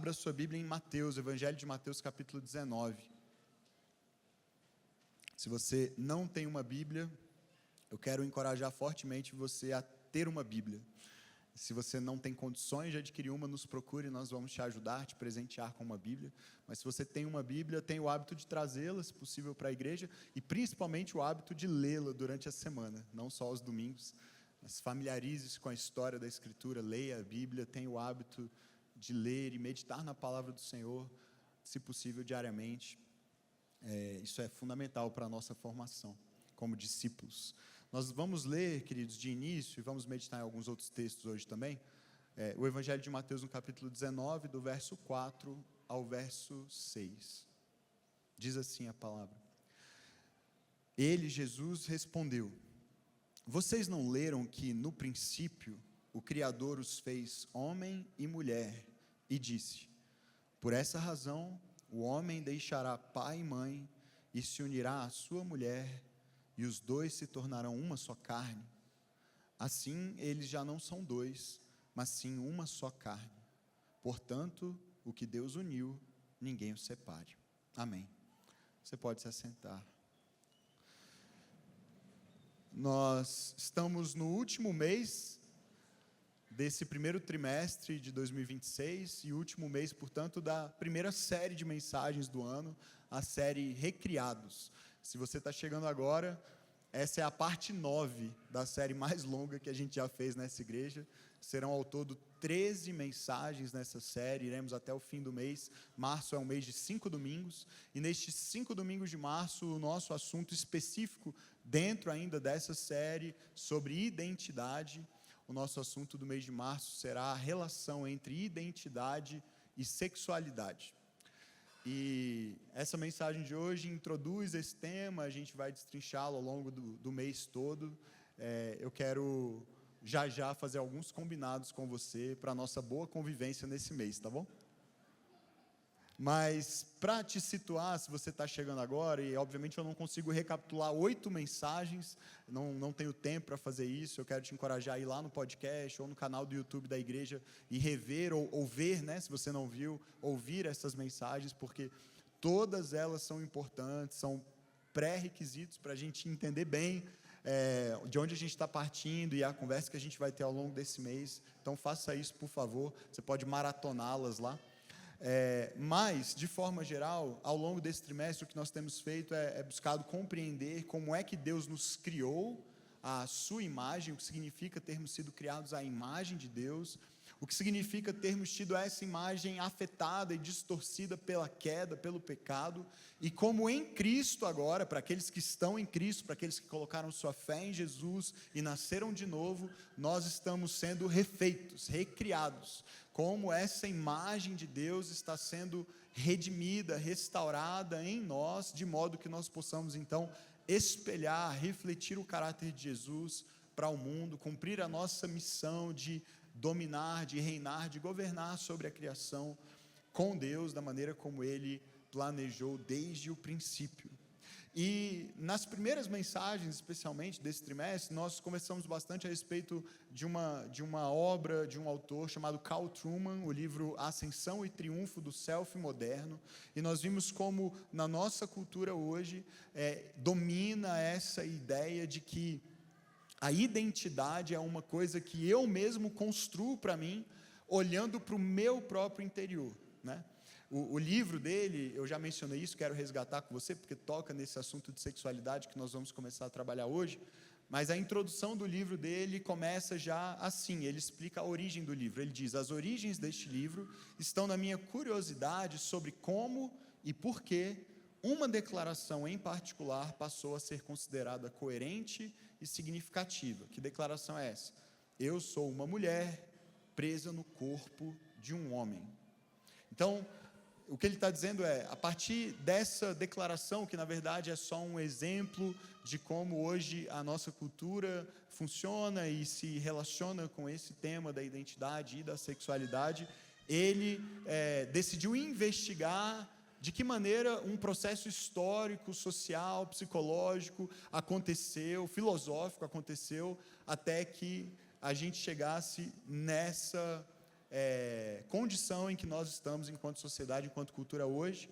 Abra sua Bíblia em Mateus, Evangelho de Mateus, capítulo 19. Se você não tem uma Bíblia, eu quero encorajar fortemente você a ter uma Bíblia. Se você não tem condições de adquirir uma, nos procure, nós vamos te ajudar, te presentear com uma Bíblia. Mas se você tem uma Bíblia, tenha o hábito de trazê-la, se possível, para a igreja, e principalmente o hábito de lê-la durante a semana, não só aos domingos. Mas familiarize-se com a história da Escritura, leia a Bíblia, tenha o hábito de ler e meditar na palavra do Senhor, se possível, diariamente. Isso é fundamental para a nossa formação como discípulos. Nós vamos ler, queridos, de início, e vamos meditar em alguns outros textos hoje também, o Evangelho de Mateus, no capítulo 19, do verso 4 ao verso 6. Diz assim a palavra: Ele, Jesus, respondeu: Vocês não leram que, no princípio, o Criador os fez homem e mulher, e disse: Por essa razão, o homem deixará pai e mãe, e se unirá à sua mulher, e os dois se tornarão uma só carne. Assim, eles já não são dois, mas sim uma só carne. Portanto, o que Deus uniu, ninguém o separe. Amém. Você pode se assentar. Nós estamos no último mês desse primeiro trimestre de 2026 e último mês, portanto, da primeira série de mensagens do ano, a série Recriados. Se você está chegando agora, essa é a parte 9 da série mais longa que a gente já fez nessa igreja. Serão ao todo 13 mensagens nessa série, iremos até o fim do mês. Março é um mês de 5 domingos, e nestes 5 domingos de março, o nosso assunto específico, dentro ainda dessa série, sobre identidade, o nosso assunto do mês de março será a relação entre identidade e sexualidade. E essa mensagem de hoje introduz esse tema, a gente vai destrinchá-lo ao longo do mês todo. Eu quero já fazer alguns combinados com você para a nossa boa convivência nesse mês, tá bom? Mas, para te situar, se você está chegando agora, e obviamente eu não consigo recapitular 8 mensagens, não tenho tempo para fazer isso, eu quero te encorajar a ir lá no podcast ou no canal do YouTube da igreja e rever ou ver, né, se você não viu, ouvir essas mensagens, porque todas elas são importantes, são pré-requisitos para a gente entender bem de onde a gente está partindo e a conversa que a gente vai ter ao longo desse mês. Então faça isso, por favor, você pode maratoná-las lá. Mas, de forma geral, ao longo desse trimestre, o que nós temos feito é buscado compreender como é que Deus nos criou à sua imagem, o que significa termos sido criados à imagem de Deus, o que significa termos tido essa imagem afetada e distorcida pela queda, pelo pecado, e como em Cristo agora, para aqueles que estão em Cristo, para aqueles que colocaram sua fé em Jesus e nasceram de novo, nós estamos sendo refeitos, recriados, como essa imagem de Deus está sendo redimida, restaurada em nós, de modo que nós possamos então espelhar, refletir o caráter de Jesus para o mundo, cumprir a nossa missão de dominar, de reinar, de governar sobre a criação com Deus, da maneira como Ele planejou desde o princípio. E nas primeiras mensagens, especialmente desse trimestre, nós conversamos bastante a respeito de uma obra de um autor chamado Carl Trueman, o livro Ascensão e Triunfo do Self Moderno, e nós vimos como na nossa cultura hoje domina essa ideia de que a identidade é uma coisa que eu mesmo construo para mim, olhando para o meu próprio interior, né? O livro dele, eu já mencionei isso, quero resgatar com você, porque toca nesse assunto de sexualidade que nós vamos começar a trabalhar hoje, mas a introdução do livro dele começa já assim, ele explica a origem do livro, ele diz: as origens deste livro estão na minha curiosidade sobre como e por que uma declaração em particular passou a ser considerada coerente e significativa. Que declaração é essa? Eu sou uma mulher presa no corpo de um homem. Então, o que ele está dizendo a partir dessa declaração, que na verdade é só um exemplo de como hoje a nossa cultura funciona e se relaciona com esse tema da identidade e da sexualidade, ele decidiu investigar de que maneira um processo histórico, social, psicológico aconteceu, filosófico aconteceu, até que a gente chegasse nessa condição em que nós estamos enquanto sociedade, enquanto cultura hoje.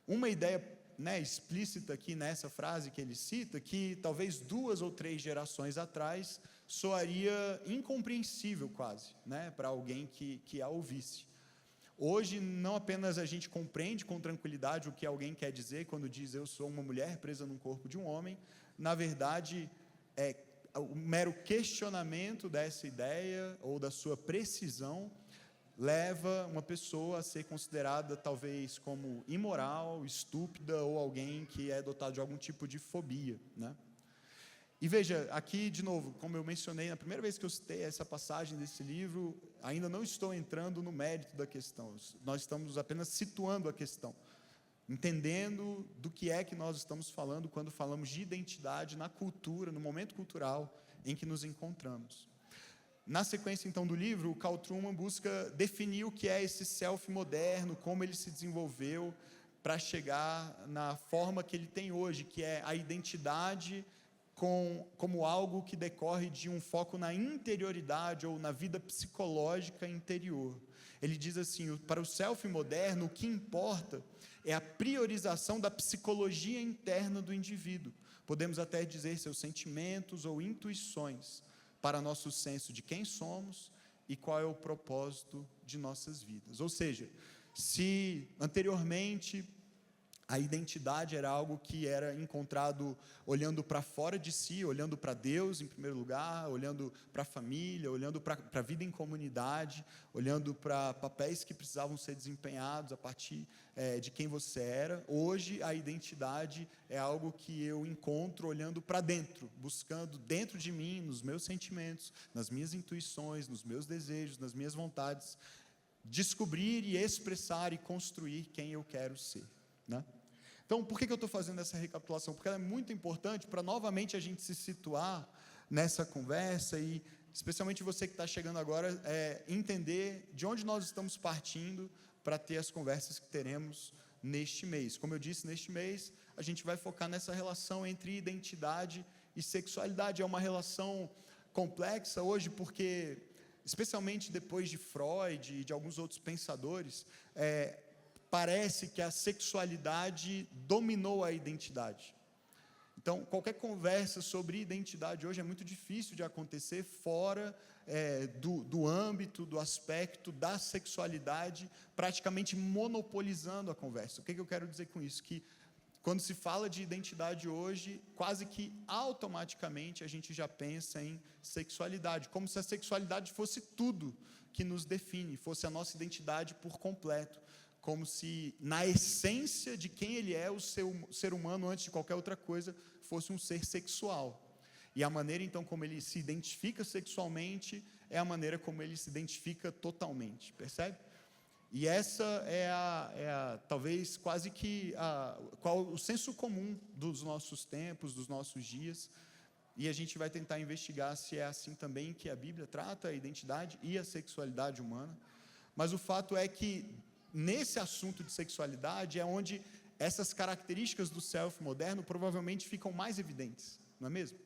Uma ideia, né, explícita aqui nessa frase que ele cita, que talvez 2 ou 3 gerações atrás soaria incompreensível quase, né, para alguém que a ouvisse. Hoje, não apenas a gente compreende com tranquilidade o que alguém quer dizer quando diz eu sou uma mulher presa num corpo de um homem. Na verdade, o mero questionamento dessa ideia ou da sua precisão leva uma pessoa a ser considerada talvez como imoral, estúpida ou alguém que é dotado de algum tipo de fobia, né? E veja, aqui de novo, como eu mencionei na primeira vez que eu citei essa passagem desse livro, ainda não estou entrando no mérito da questão, nós estamos apenas situando a questão, entendendo do que é que nós estamos falando quando falamos de identidade na cultura, no momento cultural em que nos encontramos. Na sequência, então, do livro, o Carl Trueman busca definir o que é esse self moderno, como ele se desenvolveu para chegar na forma que ele tem hoje, que é a identidade como algo que decorre de um foco na interioridade ou na vida psicológica interior. Ele diz assim, para o self moderno, o que importa é a priorização da psicologia interna do indivíduo. Podemos até dizer seus sentimentos ou intuições, para nosso senso de quem somos e qual é o propósito de nossas vidas. Ou seja, se anteriormente a identidade era algo que era encontrado olhando para fora de si, olhando para Deus em primeiro lugar, olhando para a família, olhando para a vida em comunidade, olhando para papéis que precisavam ser desempenhados a partir de quem você era. Hoje a identidade é algo que eu encontro olhando para dentro, buscando dentro de mim, nos meus sentimentos, nas minhas intuições, nos meus desejos, nas minhas vontades, descobrir e expressar e construir quem eu quero ser, né? Então, por que eu estou fazendo essa recapitulação? Porque ela é muito importante para novamente a gente se situar nessa conversa e, especialmente você que está chegando agora, entender de onde nós estamos partindo para ter as conversas que teremos neste mês. Como eu disse, neste mês a gente vai focar nessa relação entre identidade e sexualidade. É uma relação complexa hoje porque, especialmente depois de Freud e de alguns outros pensadores, parece que a sexualidade dominou a identidade. Então, qualquer conversa sobre identidade hoje é muito difícil de acontecer fora do âmbito, do aspecto da sexualidade, praticamente monopolizando a conversa. O que eu quero dizer com isso? Que quando se fala de identidade hoje, quase que automaticamente a gente já pensa em sexualidade, como se a sexualidade fosse tudo que nos define, fosse a nossa identidade por completo. Como se, na essência de quem ele é, o ser humano, antes de qualquer outra coisa, fosse um ser sexual. E a maneira, então, como ele se identifica sexualmente, é a maneira como ele se identifica totalmente, percebe? E essa talvez, quase que, o senso comum dos nossos tempos, dos nossos dias, e a gente vai tentar investigar se é assim também que a Bíblia trata a identidade e a sexualidade humana. Mas o fato é que, nesse assunto de sexualidade é onde essas características do self moderno provavelmente ficam mais evidentes, não é mesmo?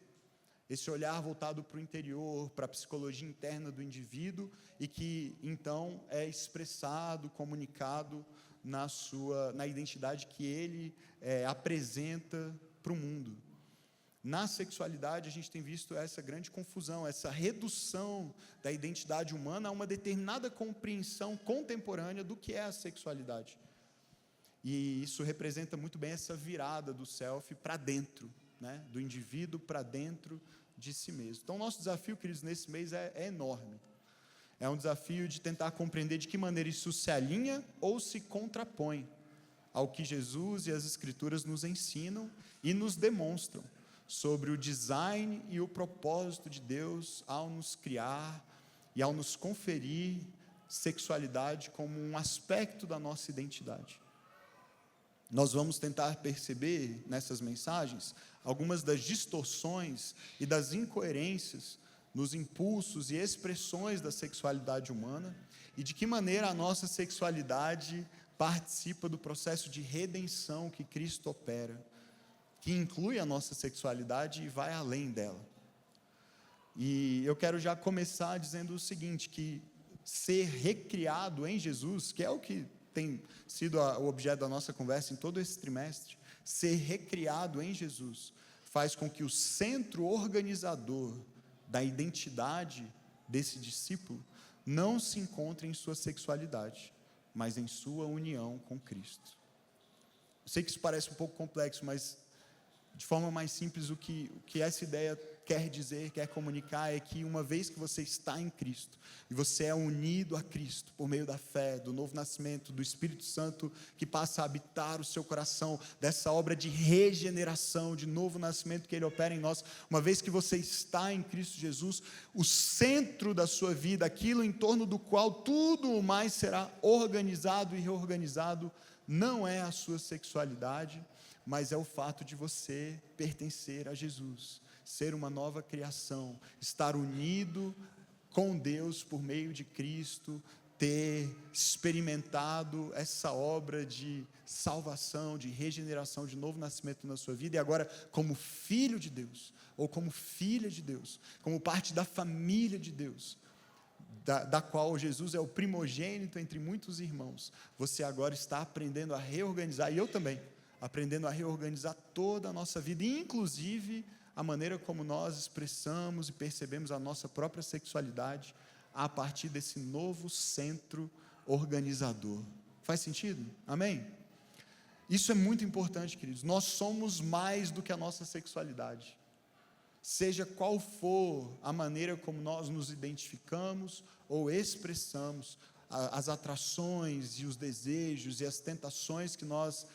Esse olhar voltado para o interior, para a psicologia interna do indivíduo e que então é expressado, comunicado na identidade que ele apresenta para o mundo. Na sexualidade, a gente tem visto essa grande confusão, essa redução da identidade humana a uma determinada compreensão contemporânea do que é a sexualidade. E isso representa muito bem essa virada do self para dentro, né? Do indivíduo para dentro de si mesmo. Então, nosso desafio, queridos, nesse mês é enorme. É um desafio de tentar compreender de que maneira isso se alinha ou se contrapõe ao que Jesus e as Escrituras nos ensinam e nos demonstram sobre o design e o propósito de Deus ao nos criar e ao nos conferir sexualidade como um aspecto da nossa identidade. Nós vamos tentar perceber nessas mensagens algumas das distorções e das incoerências nos impulsos e expressões da sexualidade humana e de que maneira a nossa sexualidade participa do processo de redenção que Cristo opera, que inclui a nossa sexualidade e vai além dela. E eu quero já começar dizendo o seguinte, que ser recriado em Jesus, que é o que tem sido o objeto da nossa conversa em todo esse trimestre, ser recriado em Jesus, faz com que o centro organizador da identidade desse discípulo não se encontre em sua sexualidade, mas em sua união com Cristo. Eu sei que isso parece um pouco complexo, mas de forma mais simples, o que essa ideia quer dizer, quer comunicar, é que uma vez que você está em Cristo, e você é unido a Cristo, por meio da fé, do novo nascimento, do Espírito Santo, que passa a habitar o seu coração, dessa obra de regeneração, de novo nascimento que Ele opera em nós, uma vez que você está em Cristo Jesus, o centro da sua vida, aquilo em torno do qual tudo o mais será organizado e reorganizado, não é a sua sexualidade, mas é o fato de você pertencer a Jesus, ser uma nova criação, estar unido com Deus por meio de Cristo, ter experimentado essa obra de salvação, de regeneração, de novo nascimento na sua vida, e agora como filho de Deus, ou como filha de Deus, como parte da família de Deus, da qual Jesus é o primogênito entre muitos irmãos, você agora está aprendendo a reorganizar, e eu também, aprendendo a reorganizar toda a nossa vida, inclusive a maneira como nós expressamos e percebemos a nossa própria sexualidade, a partir desse novo centro organizador. Faz sentido? Amém? Isso é muito importante, queridos. Nós somos mais do que a nossa sexualidade. Seja qual for a maneira como nós nos identificamos ou expressamos, as atrações e os desejos e as tentações que nós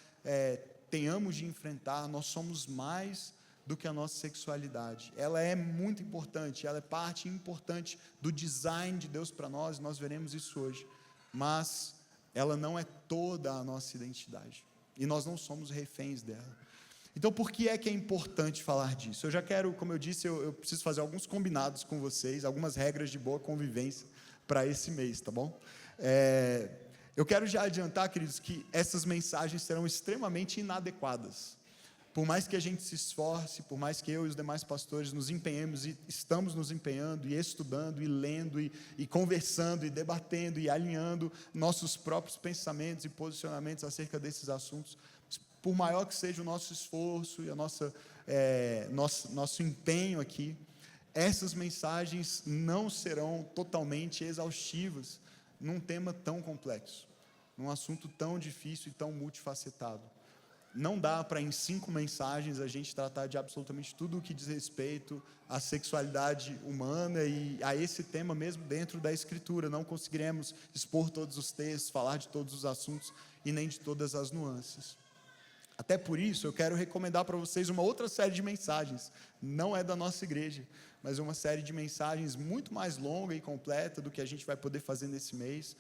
tenhamos de enfrentar, nós somos mais do que a nossa sexualidade. Ela é muito importante, ela é parte importante do design de Deus para nós, nós veremos isso hoje, mas ela não é toda a nossa identidade, e nós não somos reféns dela. Então, por que é importante falar disso? Eu já quero, como eu disse, eu preciso fazer alguns combinados com vocês, algumas regras de boa convivência para esse mês, tá bom? Eu quero já adiantar, queridos, que essas mensagens serão extremamente inadequadas. Por mais que a gente se esforce, por mais que eu e os demais pastores nos empenhemos, e estamos nos empenhando, e estudando, e lendo, e conversando, e debatendo, e alinhando nossos próprios pensamentos e posicionamentos acerca desses assuntos, por maior que seja o nosso esforço e nosso empenho aqui, essas mensagens não serão totalmente exaustivas num tema tão complexo, num assunto tão difícil e tão multifacetado. Não dá para, em 5 mensagens, a gente tratar de absolutamente tudo o que diz respeito à sexualidade humana e a esse tema mesmo dentro da Escritura. Não conseguiremos expor todos os textos, falar de todos os assuntos e nem de todas as nuances. Até por isso, eu quero recomendar para vocês uma outra série de mensagens, não é da nossa igreja, mas uma série de mensagens muito mais longa e completa do que a gente vai poder fazer nesse mês,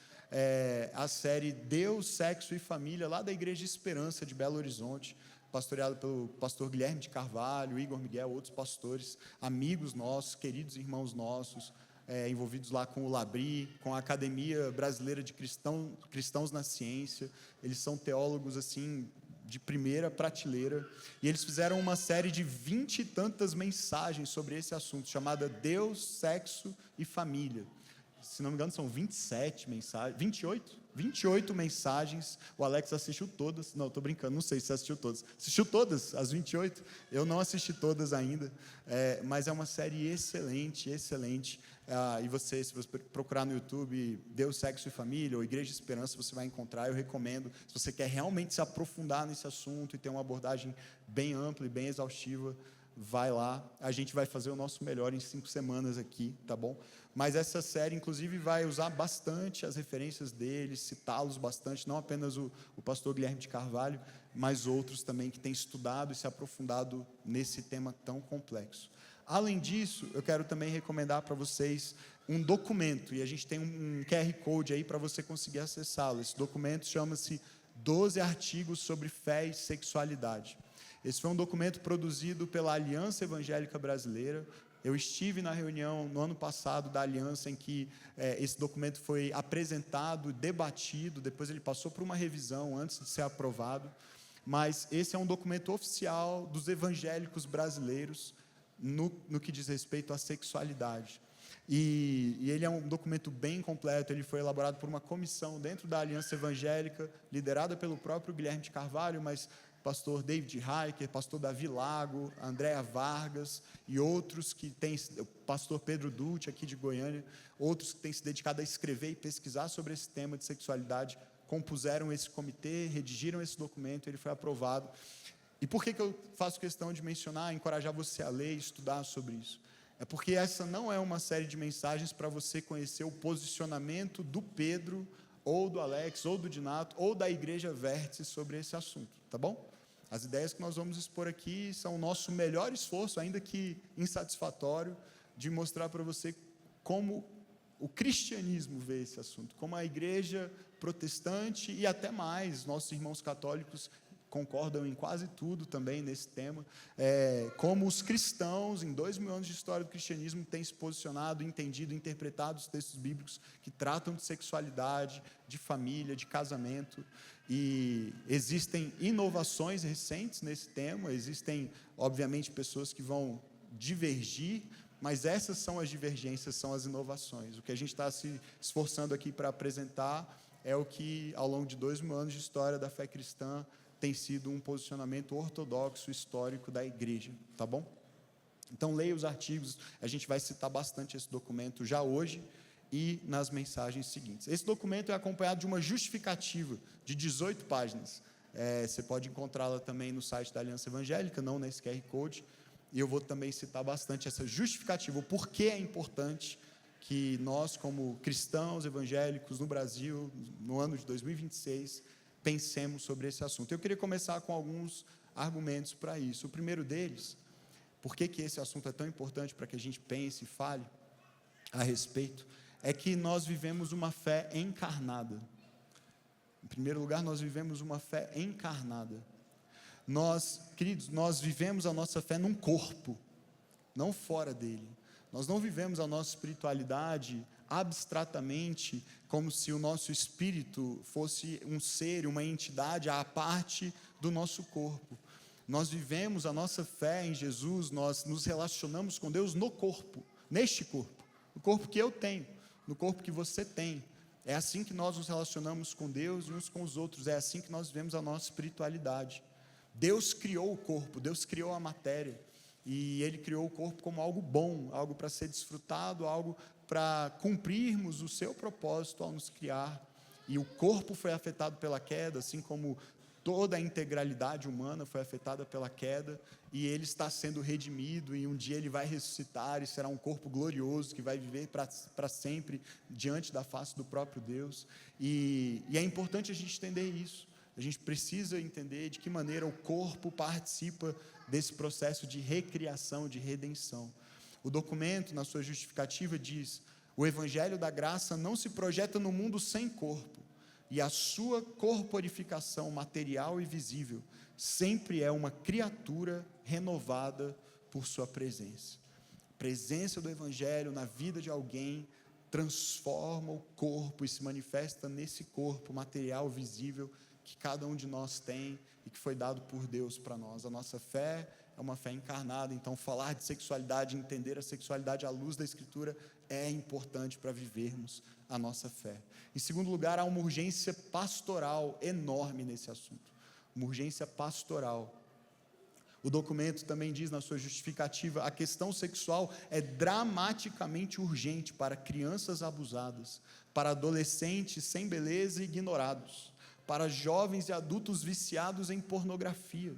a série Deus, Sexo e Família, lá da Igreja Esperança de Belo Horizonte, pastoreado pelo pastor Guilherme de Carvalho, Igor Miguel, outros pastores, amigos nossos, queridos irmãos nossos, envolvidos lá com o Labri, com a Academia Brasileira de Cristãos na Ciência. Eles são teólogos assim de primeira prateleira, e eles fizeram uma série de 20 e tantas mensagens sobre esse assunto, chamada Deus, Sexo e Família. Se não me engano, são 27 mensagens, 28 mensagens. O Alex assistiu todas. Não, estou brincando, não sei se assistiu todas. Assistiu todas, as 28? Eu não assisti todas ainda, mas é uma série excelente, excelente. E se você procurar no YouTube Deus, Sexo e Família, ou Igreja Esperança, você vai encontrar. Eu recomendo, se você quer realmente se aprofundar nesse assunto e ter uma abordagem bem ampla e bem exaustiva, vai lá. A gente vai fazer o nosso melhor em 5 semanas aqui, tá bom? Mas essa série, inclusive, vai usar bastante as referências deles, citá-los bastante, não apenas o pastor Guilherme de Carvalho, mas outros também que têm estudado e se aprofundado nesse tema tão complexo. Além disso, eu quero também recomendar para vocês um documento, e a gente tem um QR Code aí para você conseguir acessá-lo. Esse documento chama-se 12 artigos sobre fé e sexualidade. Esse foi um documento produzido pela Aliança Evangélica Brasileira. Eu estive na reunião no ano passado da Aliança, em que esse documento foi apresentado, debatido, depois ele passou por uma revisão antes de ser aprovado, mas esse é um documento oficial dos evangélicos brasileiros no que diz respeito à sexualidade. E ele é um documento bem completo. Ele foi elaborado por uma comissão dentro da Aliança Evangélica, liderada pelo próprio Guilherme de Carvalho, mas pastor David Heiker, pastor Davi Lago, Andréa Vargas e outros que têm, o pastor Pedro Dutti, aqui de Goiânia, outros que têm se dedicado a escrever e pesquisar sobre esse tema de sexualidade, compuseram esse comitê, redigiram esse documento, ele foi aprovado. E por que eu faço questão de mencionar, encorajar você a ler e estudar sobre isso? É porque essa não é uma série de mensagens para você conhecer o posicionamento do Pedro, ou do Alex, ou do Dinato, ou da Igreja Vértice sobre esse assunto, tá bom? As ideias que nós vamos expor aqui são o nosso melhor esforço, ainda que insatisfatório, de mostrar para você como o cristianismo vê esse assunto, como a igreja protestante e até mais, nossos irmãos católicos concordam em quase tudo também nesse tema, como os cristãos, em 2000 anos de história do cristianismo, têm se posicionado, entendido, interpretado os textos bíblicos que tratam de sexualidade, de família, de casamento, e existem inovações recentes nesse tema, existem, obviamente, pessoas que vão divergir, mas essas são as divergências, são as inovações. O que a gente está se esforçando aqui para apresentar é o que, ao longo de 2000 anos de história da fé cristã, tem sido um posicionamento ortodoxo, histórico da igreja, tá bom? Então, leia os artigos, a gente vai citar bastante esse documento já hoje e nas mensagens seguintes. Esse documento é acompanhado de uma justificativa de 18 páginas. Você pode encontrá-la também no site da Aliança Evangélica, não nesse QR Code, e eu vou também citar bastante essa justificativa, o porquê é importante que nós, como cristãos evangélicos no Brasil, no ano de 2026, pensemos sobre esse assunto. Eu queria começar com alguns argumentos para isso. O primeiro deles, por que esse assunto é tão importante para que a gente pense e fale a respeito, é que nós vivemos uma fé encarnada. Em primeiro lugar, nós vivemos uma fé encarnada. Nós, queridos, nós vivemos a nossa fé num corpo, não fora dele. Nós não vivemos a nossa espiritualidade abstratamente, como se o nosso espírito fosse um ser, uma entidade à parte do nosso corpo. Nós vivemos a nossa fé em Jesus, nós nos relacionamos com Deus no corpo, neste corpo, no corpo que eu tenho, no corpo que você tem. É assim que nós nos relacionamos com Deus e uns com os outros, é assim que nós vivemos a nossa espiritualidade. Deus criou o corpo, Deus criou a matéria, e Ele criou o corpo como algo bom, algo para ser desfrutado, algo para cumprirmos o seu propósito ao nos criar. E o corpo foi afetado pela queda, assim como toda a integralidade humana foi afetada pela queda, e ele está sendo redimido, e um dia ele vai ressuscitar, e será um corpo glorioso, que vai viver para sempre, diante da face do próprio Deus, e é importante a gente entender isso. A gente precisa entender de que maneira o corpo participa desse processo de recriação, de redenção. O documento, na sua justificativa, diz: o Evangelho da Graça não se projeta no mundo sem corpo, e a sua corporificação material e visível sempre é uma criatura renovada por sua presença. A presença do Evangelho na vida de alguém transforma o corpo e se manifesta nesse corpo material visível que cada um de nós tem e que foi dado por Deus para nós. A nossa fé é uma fé encarnada, então falar de sexualidade, entender a sexualidade à luz da Escritura é importante para vivermos a nossa fé. Em segundo lugar, há uma urgência pastoral enorme nesse assunto, uma urgência pastoral. O documento também diz na sua justificativa: a questão sexual é dramaticamente urgente para crianças abusadas, para adolescentes sem beleza e ignorados, para jovens e adultos viciados em pornografia,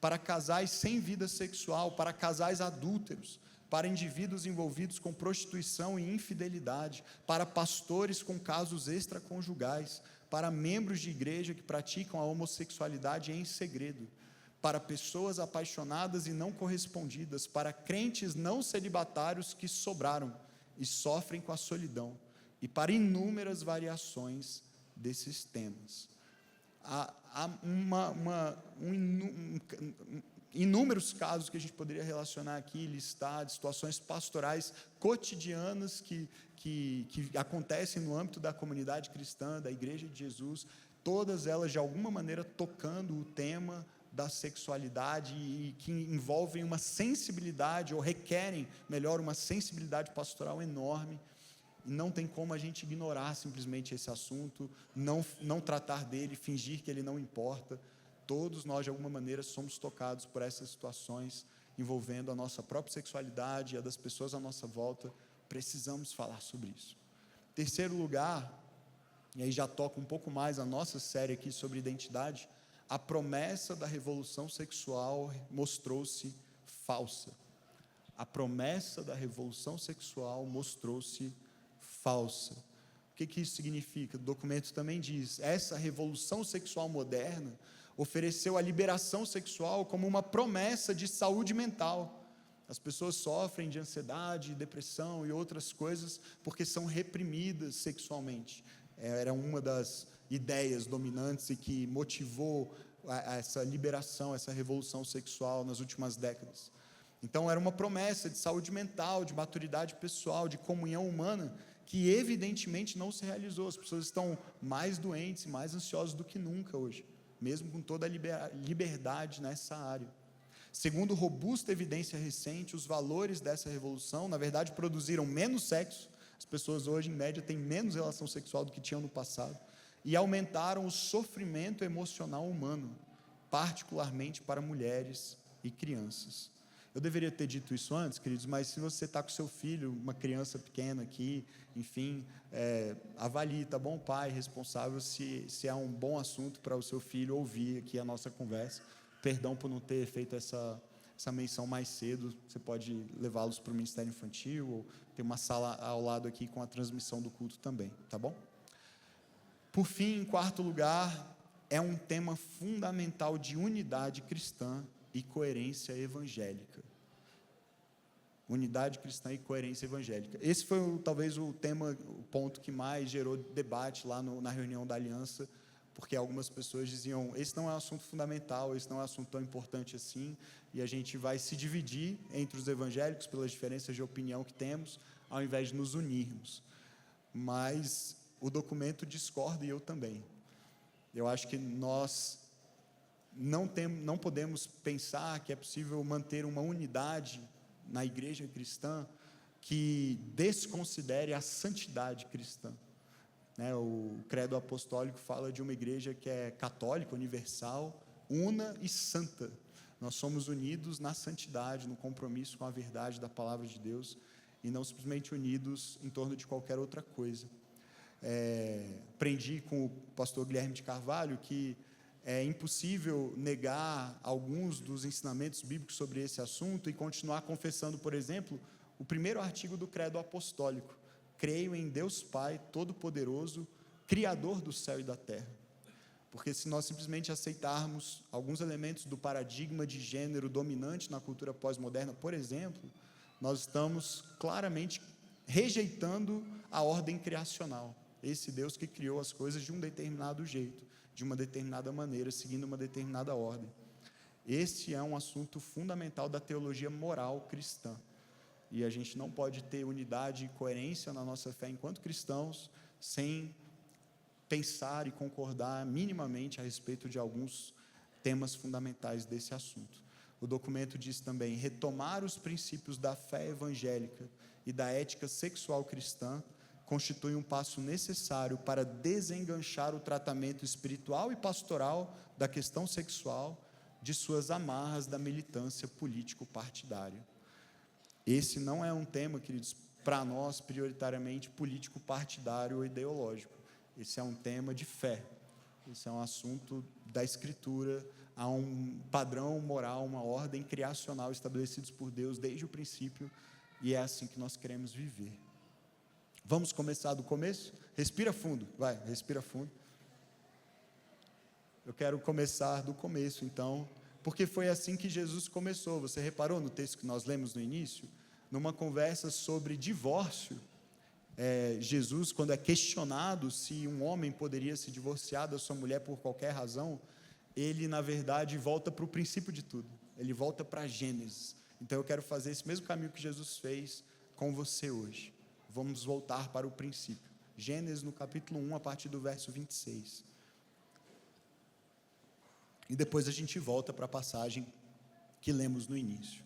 para casais sem vida sexual, para casais adúlteros, para indivíduos envolvidos com prostituição e infidelidade, para pastores com casos extraconjugais, para membros de igreja que praticam a homossexualidade em segredo, para pessoas apaixonadas e não correspondidas, para crentes não celibatários que sobraram e sofrem com a solidão, e para inúmeras variações desses temas. Há inúmeros casos que a gente poderia relacionar aqui, listar, de situações pastorais cotidianas que acontecem no âmbito da comunidade cristã, da Igreja de Jesus, todas elas de alguma maneira tocando o tema da sexualidade e que envolvem uma sensibilidade, ou requerem, melhor, uma sensibilidade pastoral enorme. E não tem como a gente ignorar simplesmente esse assunto, não tratar dele, fingir que ele não importa. Todos nós, de alguma maneira, somos tocados por essas situações envolvendo a nossa própria sexualidade e a das pessoas à nossa volta. Precisamos falar sobre isso. Terceiro lugar, e aí já toca um pouco mais a nossa série aqui sobre identidade, a promessa da revolução sexual mostrou-se falsa. A promessa da revolução sexual mostrou-se falsa. O que isso significa? O documento também diz: essa revolução sexual moderna ofereceu a liberação sexual como uma promessa de saúde mental. As pessoas sofrem de ansiedade, depressão e outras coisas porque são reprimidas sexualmente. Era uma das ideias dominantes e que motivou essa liberação, essa revolução sexual nas últimas décadas. Então era uma promessa de saúde mental, de maturidade pessoal, de comunhão humana, que evidentemente não se realizou. As pessoas estão mais doentes e mais ansiosas do que nunca hoje, mesmo com toda a liberdade nessa área. Segundo robusta evidência recente, os valores dessa revolução, na verdade, produziram menos sexo. As pessoas hoje, em média, têm menos relação sexual do que tinham no passado, e aumentaram o sofrimento emocional humano, particularmente para mulheres e crianças. Eu deveria ter dito isso antes, queridos, mas se você está com seu filho, uma criança pequena aqui, enfim, avalie, tá bom, pai responsável, se é um bom assunto para o seu filho ouvir aqui a nossa conversa. Perdão por não ter feito essa menção mais cedo. Você pode levá-los para o Ministério Infantil, ou tem uma sala ao lado aqui com a transmissão do culto também, tá bom? Por fim, em quarto lugar, é um tema fundamental de unidade cristã e coerência evangélica. Unidade cristã e coerência evangélica. Esse foi talvez o ponto que mais gerou debate lá na reunião da aliança, porque algumas pessoas diziam: esse não é um assunto fundamental, esse não é um assunto tão importante assim, e a gente vai se dividir entre os evangélicos pelas diferenças de opinião que temos, ao invés de nos unirmos. Mas o documento discorda, e eu também. Eu acho que nós não podemos pensar que é possível manter uma unidade na igreja cristã que desconsidere a santidade cristã. O credo apostólico fala de uma igreja que é católica, universal, una e santa. Nós somos unidos na santidade, no compromisso com a verdade da palavra de Deus, e não simplesmente unidos em torno de qualquer outra coisa. Aprendi com o pastor Guilherme de Carvalho que é impossível negar alguns dos ensinamentos bíblicos sobre esse assunto e continuar confessando, por exemplo, o primeiro artigo do credo apostólico: creio em Deus Pai Todo-Poderoso, Criador do céu e da terra. Porque se nós simplesmente aceitarmos alguns elementos do paradigma de gênero dominante na cultura pós-moderna, por exemplo, nós estamos claramente rejeitando a ordem criacional. Esse Deus que criou as coisas de um determinado jeito, de uma determinada maneira, seguindo uma determinada ordem. Esse é um assunto fundamental da teologia moral cristã. E a gente não pode ter unidade e coerência na nossa fé enquanto cristãos sem pensar e concordar minimamente a respeito de alguns temas fundamentais desse assunto. O documento diz também: retomar os princípios da fé evangélica e da ética sexual cristã constitui um passo necessário para desenganchar o tratamento espiritual e pastoral da questão sexual de suas amarras da militância político-partidária. Esse não é um tema, queridos, para nós, prioritariamente político-partidário ou ideológico. Esse é um tema de fé. Esse é um assunto da Escritura. Há um padrão moral, uma ordem criacional estabelecidos por Deus desde o princípio, e é assim que nós queremos viver. Vamos começar do começo? Respira fundo, vai, respira fundo. Eu quero começar do começo, então, porque foi assim que Jesus começou. Você reparou no texto que nós lemos no início? Numa conversa sobre divórcio, Jesus, quando é questionado se um homem poderia se divorciar da sua mulher por qualquer razão, ele, na verdade, volta para o princípio de tudo. Ele volta para Gênesis. Então, eu quero fazer esse mesmo caminho que Jesus fez com você hoje. Vamos voltar para o princípio. Gênesis, no capítulo 1, a partir do verso 26. e depois a gente volta para a passagem que lemos no início.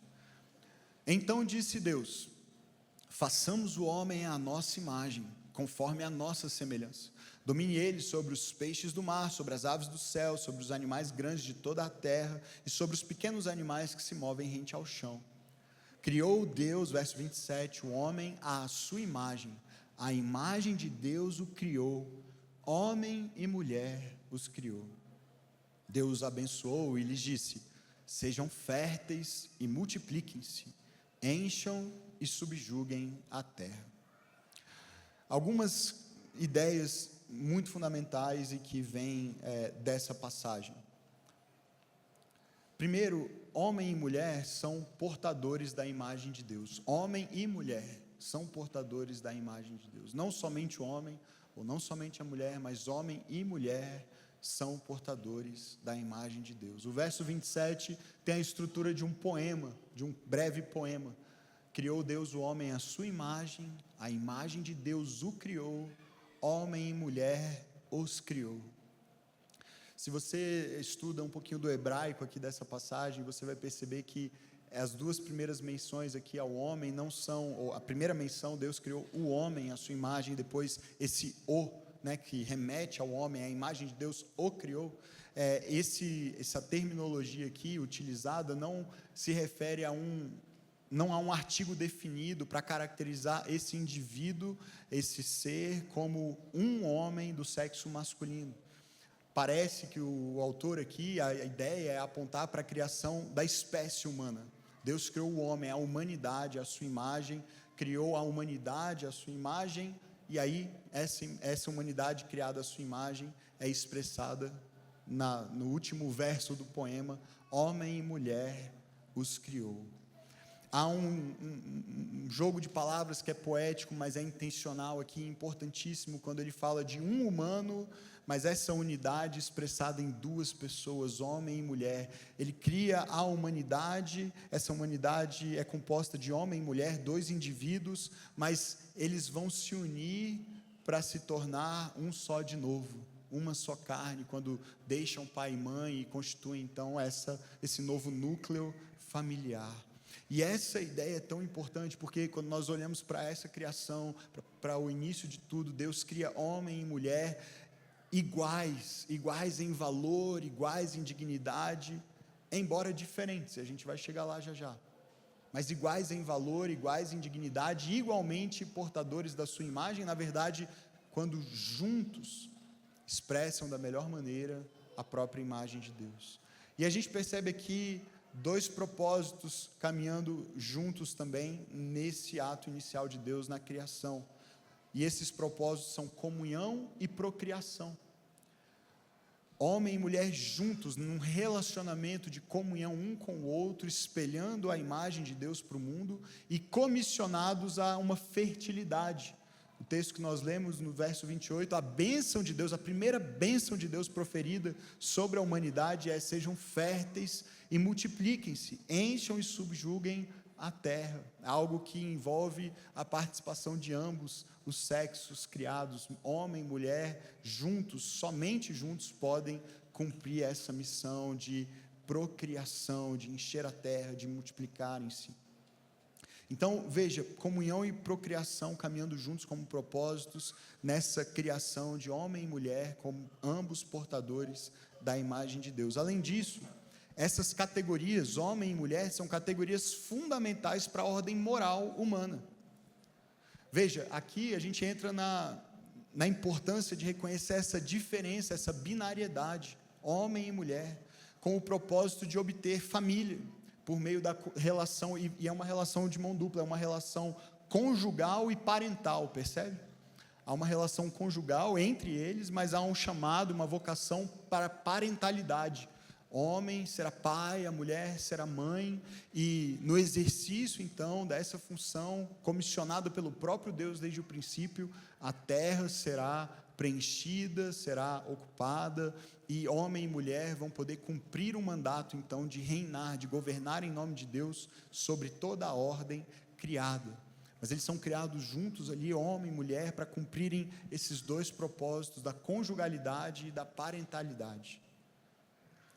Então disse Deus: façamos o homem à nossa imagem, conforme a nossa semelhança. Domine ele sobre os peixes do mar, sobre as aves do céu, sobre os animais grandes de toda a terra e sobre os pequenos animais que se movem rente ao chão. Criou Deus, verso 27, o homem à sua imagem. A imagem de Deus o criou, homem e mulher os criou. Deus os abençoou e lhes disse: sejam férteis e multipliquem-se, encham e subjuguem a terra. Algumas ideias muito fundamentais e que vêm dessa passagem. Primeiro, homem e mulher são portadores da imagem de Deus. Homem e mulher são portadores da imagem de Deus. Não somente o homem, ou não somente a mulher, mas homem e mulher são portadores da imagem de Deus. O verso 27 tem a estrutura de um poema, de um breve poema. Criou Deus o homem à sua imagem, a imagem de Deus o criou, homem e mulher os criou. Se você estuda um pouquinho do hebraico aqui dessa passagem, você vai perceber que as duas primeiras menções aqui ao homem não são, ou a primeira menção, Deus criou o homem à sua imagem, depois esse que remete ao homem, a imagem de Deus o criou. Essa terminologia aqui utilizada não se refere não há um artigo definido para caracterizar esse indivíduo, esse ser, como um homem do sexo masculino. Parece que o autor aqui, a ideia é apontar para a criação da espécie humana. Deus criou o homem, a humanidade, à sua imagem, criou a humanidade, à sua imagem, e aí essa humanidade criada à sua imagem é expressada no último verso do poema: homem e mulher os criou. Há um jogo de palavras que é poético, mas é intencional aqui, importantíssimo, quando ele fala de um humano, mas essa unidade expressada em duas pessoas, homem e mulher. Ele cria a humanidade, essa humanidade é composta de homem e mulher, dois indivíduos, mas eles vão se unir para se tornar um só de novo, uma só carne, quando deixam pai e mãe e constituem então esse novo núcleo familiar. E essa ideia é tão importante, porque quando nós olhamos para essa criação, para o início de tudo, Deus cria homem e mulher iguais em valor, iguais em dignidade, embora diferentes, a gente vai chegar lá já já, mas iguais em valor, iguais em dignidade, igualmente portadores da sua imagem. Na verdade, quando juntos, expressam da melhor maneira a própria imagem de Deus. E a gente percebe aqui dois propósitos caminhando juntos também nesse ato inicial de Deus na criação, e esses propósitos são comunhão e procriação. Homem e mulher juntos, num relacionamento de comunhão um com o outro, espelhando a imagem de Deus para o mundo e comissionados a uma fertilidade. O texto que nós lemos no verso 28, a bênção de Deus, a primeira bênção de Deus proferida sobre a humanidade é: sejam férteis e multipliquem-se, encham e subjuguem a terra. Algo que envolve a participação de ambos os sexos criados, homem e mulher, juntos, somente juntos podem cumprir essa missão de procriação, de encher a terra, de multiplicarem-se. Então, veja, comunhão e procriação caminhando juntos como propósitos nessa criação de homem e mulher, como ambos portadores da imagem de Deus. Além disso, essas categorias, homem e mulher, são categorias fundamentais para a ordem moral humana. Veja, aqui a gente entra na importância de reconhecer essa diferença, essa binariedade, homem e mulher, com o propósito de obter família, por meio da relação, e é uma relação de mão dupla, é uma relação conjugal e parental, percebe? Há uma relação conjugal entre eles, mas há um chamado, uma vocação para parentalidade. Homem será pai, a mulher será mãe, e no exercício então dessa função, comissionado pelo próprio Deus desde o princípio, a terra será preenchida, será ocupada, e homem e mulher vão poder cumprir um mandato então de reinar, de governar em nome de Deus sobre toda a ordem criada. Mas eles são criados juntos ali, homem e mulher, para cumprirem esses dois propósitos da conjugalidade e da parentalidade.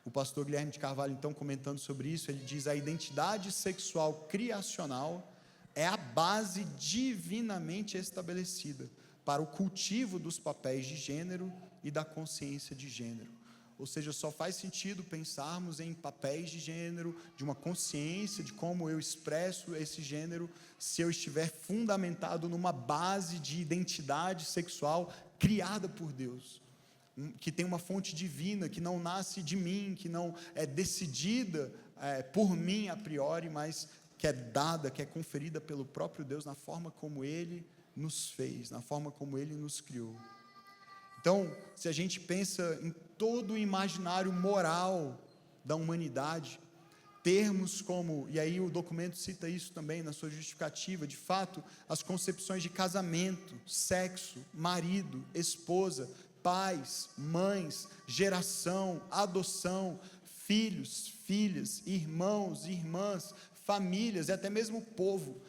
O pastor Guilherme de Carvalho, então, comentando sobre isso, ele diz: a identidade sexual criacional é a base divinamente estabelecida para o cultivo dos papéis de gênero e da consciência de gênero. Ou seja, só faz sentido pensarmos em papéis de gênero, de uma consciência de como eu expresso esse gênero, se eu estiver fundamentado numa base de identidade sexual criada por Deus, que tem uma fonte divina, que não nasce de mim, que não é decidida por mim a priori, mas que é dada, que é conferida pelo próprio Deus na forma como Ele nos fez, na forma como Ele nos criou. Então, se a gente pensa em todo o imaginário moral da humanidade, termos como, e aí o documento cita isso também na sua justificativa, de fato, as concepções de casamento, sexo, marido, esposa, pais, mães, geração, adoção, filhos, filhas, irmãos, irmãs, famílias e até mesmo povo,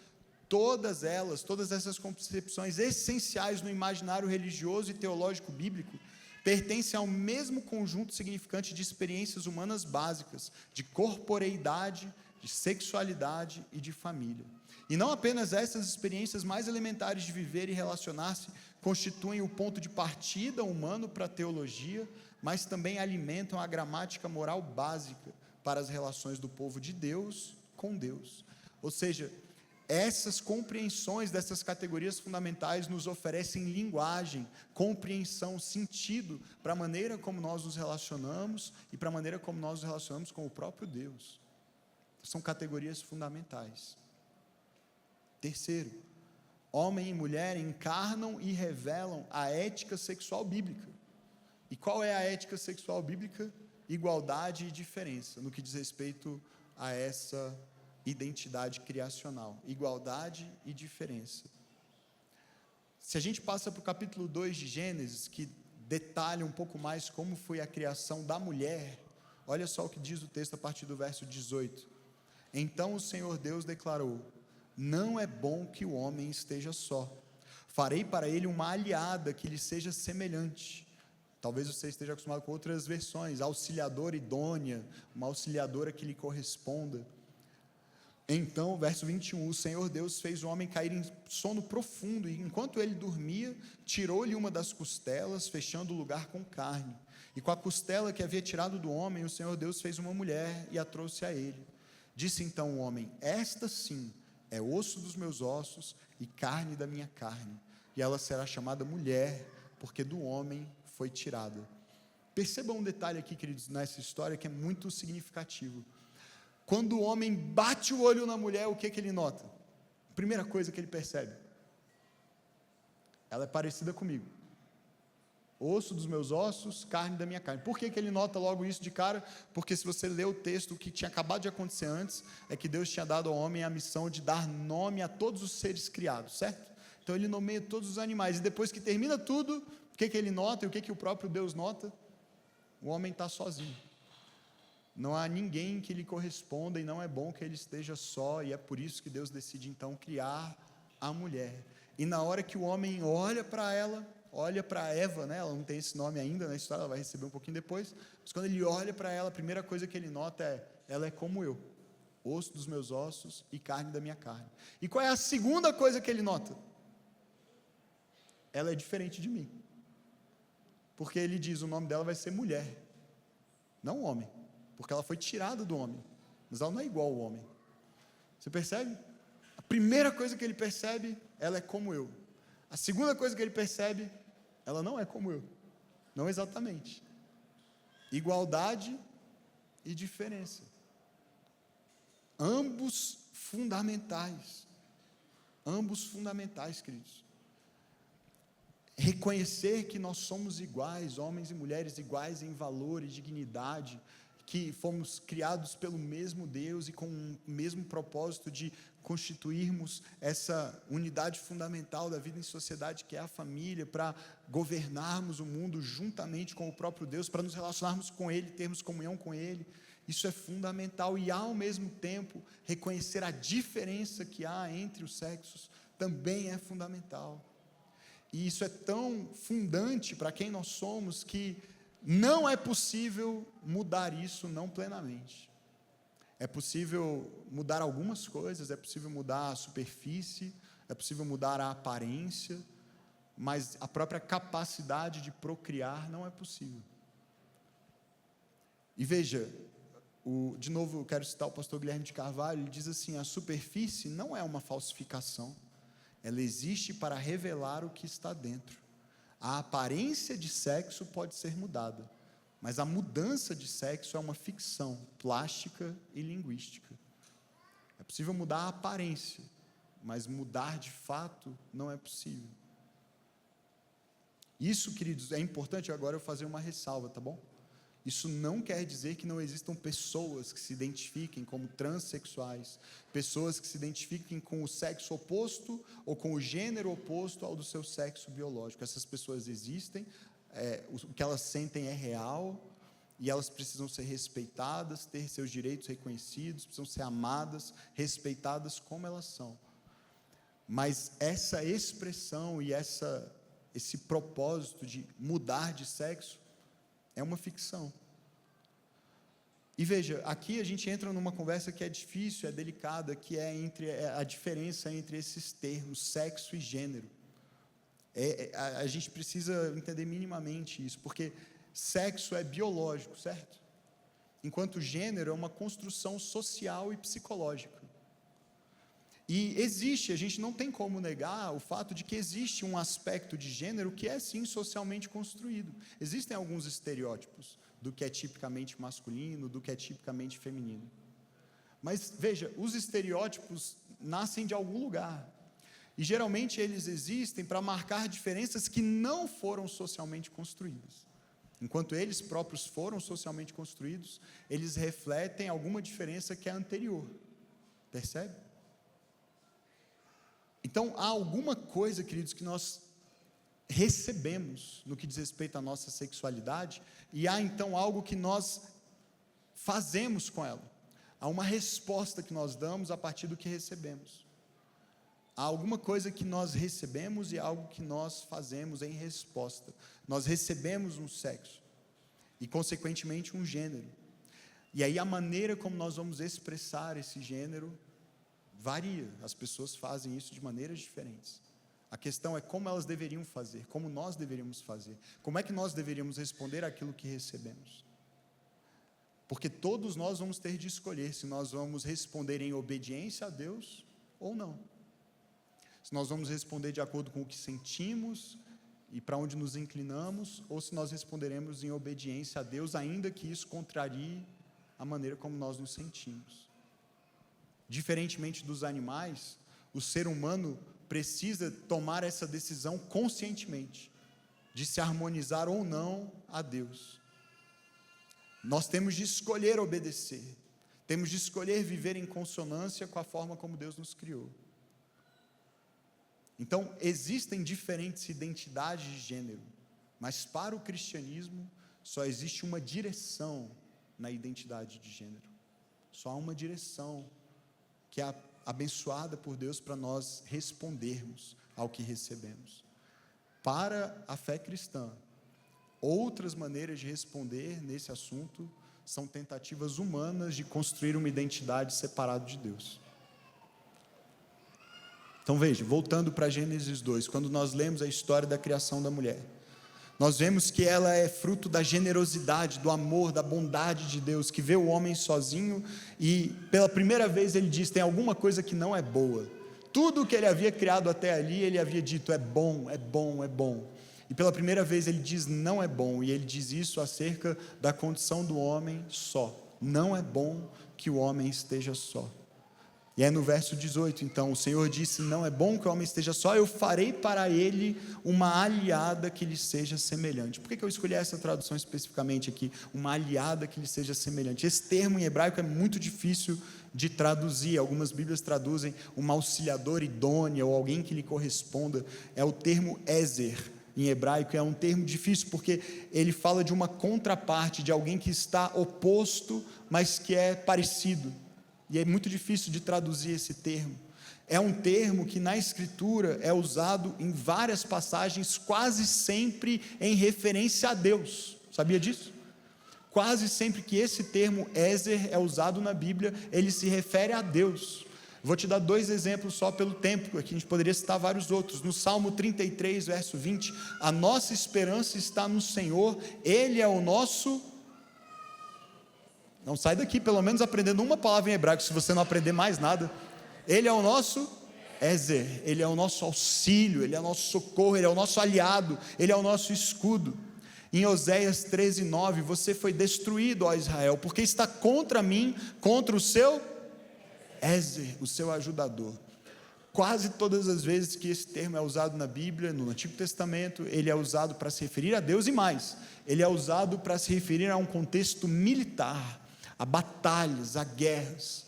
todas essas concepções essenciais no imaginário religioso e teológico bíblico, pertencem ao mesmo conjunto significante de experiências humanas básicas, de corporeidade, de sexualidade e de família. E não apenas essas experiências mais elementares de viver e relacionar-se constituem o ponto de partida humano para a teologia, mas também alimentam a gramática moral básica para as relações do povo de Deus com Deus. Ou seja, essas compreensões dessas categorias fundamentais nos oferecem linguagem, compreensão, sentido para a maneira como nós nos relacionamos e para a maneira como nós nos relacionamos com o próprio Deus. São categorias fundamentais. Terceiro, homem e mulher encarnam e revelam a ética sexual bíblica. E qual é a ética sexual bíblica? Igualdade e diferença, no que diz respeito a essa identidade criacional, igualdade e diferença. Se a gente passa para o capítulo 2 de Gênesis, que detalha um pouco mais como foi a criação da mulher, olha só o que diz o texto a partir do verso 18. Então o Senhor Deus declarou: não é bom que o homem esteja só, farei para ele uma aliada que lhe seja semelhante. Talvez você esteja acostumado com outras versões, auxiliadora idônea, uma auxiliadora que lhe corresponda. Então, verso 21, o Senhor Deus fez o homem cair em sono profundo, e enquanto ele dormia, tirou-lhe uma das costelas, fechando o lugar com carne. E com a costela que havia tirado do homem, o Senhor Deus fez uma mulher e a trouxe a ele. Disse então o homem: esta sim é osso dos meus ossos e carne da minha carne, e ela será chamada mulher, porque do homem foi tirada. Percebam um detalhe aqui, queridos, nessa história que é muito significativo. Quando o homem bate o olho na mulher, o que ele nota? Primeira coisa que ele percebe: ela é parecida comigo. Osso dos meus ossos, carne da minha carne. Por que ele nota logo isso de cara? Porque se você ler o texto, o que tinha acabado de acontecer antes, é que Deus tinha dado ao homem a missão de dar nome a todos os seres criados, certo? Então ele nomeia todos os animais, e depois que termina tudo, o que ele nota, e o que o próprio Deus nota? O homem está sozinho. Não há ninguém que lhe corresponda, e não é bom que ele esteja só, e é por isso que Deus decide então criar a mulher. E na hora que o homem olha para ela, olha para Eva, né? Ela não tem esse nome ainda na história, ela vai receber um pouquinho depois, mas quando ele olha para ela, a primeira coisa que ele nota é: ela é como eu, osso dos meus ossos e carne da minha carne. E qual é a segunda coisa que ele nota? Ela é diferente de mim, porque ele diz: o nome dela vai ser mulher, não homem, porque ela foi tirada do homem, mas ela não é igual ao homem. Você percebe? A primeira coisa que ele percebe: ela é como eu. A segunda coisa que ele percebe: ela não é como eu, não exatamente. Igualdade e diferença, ambos fundamentais, queridos. Reconhecer que nós somos iguais, homens e mulheres iguais em valor e dignidade, que fomos criados pelo mesmo Deus e com o mesmo propósito de constituirmos essa unidade fundamental da vida em sociedade, que é a família, para governarmos o mundo juntamente com o próprio Deus, para nos relacionarmos com Ele, termos comunhão com Ele. Isso é fundamental, e ao mesmo tempo reconhecer a diferença que há entre os sexos também é fundamental. E isso é tão fundante para quem nós somos, que não é possível mudar isso não plenamente. É possível mudar algumas coisas, é possível mudar a superfície, é possível mudar a aparência, mas a própria capacidade de procriar não é possível. E veja, de novo eu quero citar o pastor Guilherme de Carvalho, ele diz assim: a superfície não é uma falsificação, ela existe para revelar o que está dentro. A aparência de sexo pode ser mudada, mas a mudança de sexo é uma ficção plástica e linguística. É possível mudar a aparência, mas mudar de fato não é possível. Isso, queridos, é importante agora eu fazer uma ressalva, tá bom? Isso não quer dizer que não existam pessoas que se identifiquem como transexuais, pessoas que se identifiquem com o sexo oposto ou com o gênero oposto ao do seu sexo biológico. Essas pessoas existem, o que elas sentem é real, e elas precisam ser respeitadas, ter seus direitos reconhecidos, precisam ser amadas, respeitadas como elas são. Mas essa expressão e esse propósito de mudar de sexo é uma ficção. E veja, aqui a gente entra numa conversa que é difícil, é delicada, que é a diferença entre esses termos, sexo e gênero. A gente precisa entender minimamente isso, porque sexo é biológico, certo? Enquanto gênero é uma construção social e psicológica. E existe, a gente não tem como negar o fato de que existe um aspecto de gênero que é sim socialmente construído. Existem alguns estereótipos do que é tipicamente masculino, do que é tipicamente feminino. Mas veja, os estereótipos nascem de algum lugar. E geralmente eles existem para marcar diferenças que não foram socialmente construídas. Enquanto eles próprios foram socialmente construídos, eles refletem alguma diferença que é anterior. Percebe? Então, há alguma coisa, queridos, que nós recebemos no que diz respeito à nossa sexualidade, e há então algo que nós fazemos com ela. Há uma resposta que nós damos a partir do que recebemos. Há alguma coisa que nós recebemos e algo que nós fazemos em resposta. Nós recebemos um sexo e, consequentemente, um gênero. E aí a maneira como nós vamos expressar esse gênero varia, as pessoas fazem isso de maneiras diferentes. A questão é como elas deveriam fazer, como nós deveríamos fazer, como é que nós deveríamos responder àquilo que recebemos. Porque todos nós vamos ter de escolher se nós vamos responder em obediência a Deus ou não. Se nós vamos responder de acordo com o que sentimos e para onde nos inclinamos, ou se nós responderemos em obediência a Deus, ainda que isso contrarie a maneira como nós nos sentimos. Diferentemente dos animais, o ser humano precisa tomar essa decisão conscientemente, de se harmonizar ou não a Deus. Nós temos de escolher obedecer, temos de escolher viver em consonância com a forma como Deus nos criou. Então, existem diferentes identidades de gênero, mas para o cristianismo, só existe uma direção na identidade de gênero. Só há uma direção que é abençoada por Deus para nós respondermos ao que recebemos. Para a fé cristã, outras maneiras de responder nesse assunto são tentativas humanas de construir uma identidade separada de Deus. Então veja, voltando para Gênesis 2, quando nós lemos a história da criação da mulher, nós vemos que ela é fruto da generosidade, do amor, da bondade de Deus, que vê o homem sozinho e pela primeira vez ele diz, tem alguma coisa que não é boa. Tudo o que ele havia criado até ali, ele havia dito, é bom, é bom, é bom. E pela primeira vez ele diz, não é bom, e ele diz isso acerca da condição do homem só. Não é bom que o homem esteja só. E é no verso 18, então, o Senhor disse, não é bom que o homem esteja só, eu farei para ele uma aliada que lhe seja semelhante. Por que eu escolhi essa tradução especificamente aqui? Uma aliada que lhe seja semelhante. Esse termo em hebraico é muito difícil de traduzir, algumas bíblias traduzem uma auxiliadora idônea, ou alguém que lhe corresponda, é o termo ezer, em hebraico, é um termo difícil, porque ele fala de uma contraparte, de alguém que está oposto, mas que é parecido. E é muito difícil de traduzir esse termo. É um termo que na Escritura é usado em várias passagens, quase sempre em referência a Deus, Sabia disso? Quase sempre que esse termo Ezer é usado na Bíblia, ele se refere a Deus. Vou te dar 2 exemplos só pelo tempo, aqui a gente poderia citar vários outros. No Salmo 33, verso 20, a nossa esperança está no Senhor, Ele é o nosso... Não sai daqui pelo menos aprendendo uma palavra em hebraico, se você não aprender mais nada. Ele é o nosso Ezer, Ele é o nosso auxílio, Ele é o nosso socorro, Ele é o nosso aliado, Ele é o nosso escudo. Em Oséias 13:9, você foi destruído, ó Israel, porque está contra mim, contra o seu Ezer, o seu ajudador. Quase todas as vezes que esse termo é usado na Bíblia, no Antigo Testamento, ele é usado para se referir a Deus, e mais, ele é usado para se referir a um contexto militar, a batalhas, a guerras.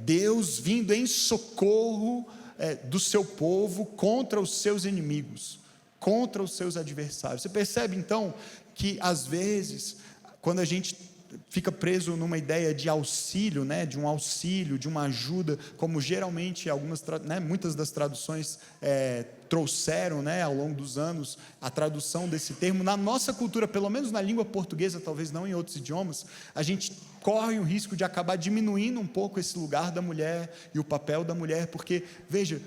Deus vindo em socorro do seu povo contra os seus inimigos, contra os seus adversários. Você percebe então que às vezes, quando a gente fica preso numa ideia de auxílio, de um auxílio, de uma ajuda, como geralmente muitas das traduções trouxeram, ao longo dos anos, a tradução desse termo, na nossa cultura, pelo menos na língua portuguesa, talvez não em outros idiomas, a gente corre o risco de acabar diminuindo um pouco esse lugar da mulher e o papel da mulher, porque, veja,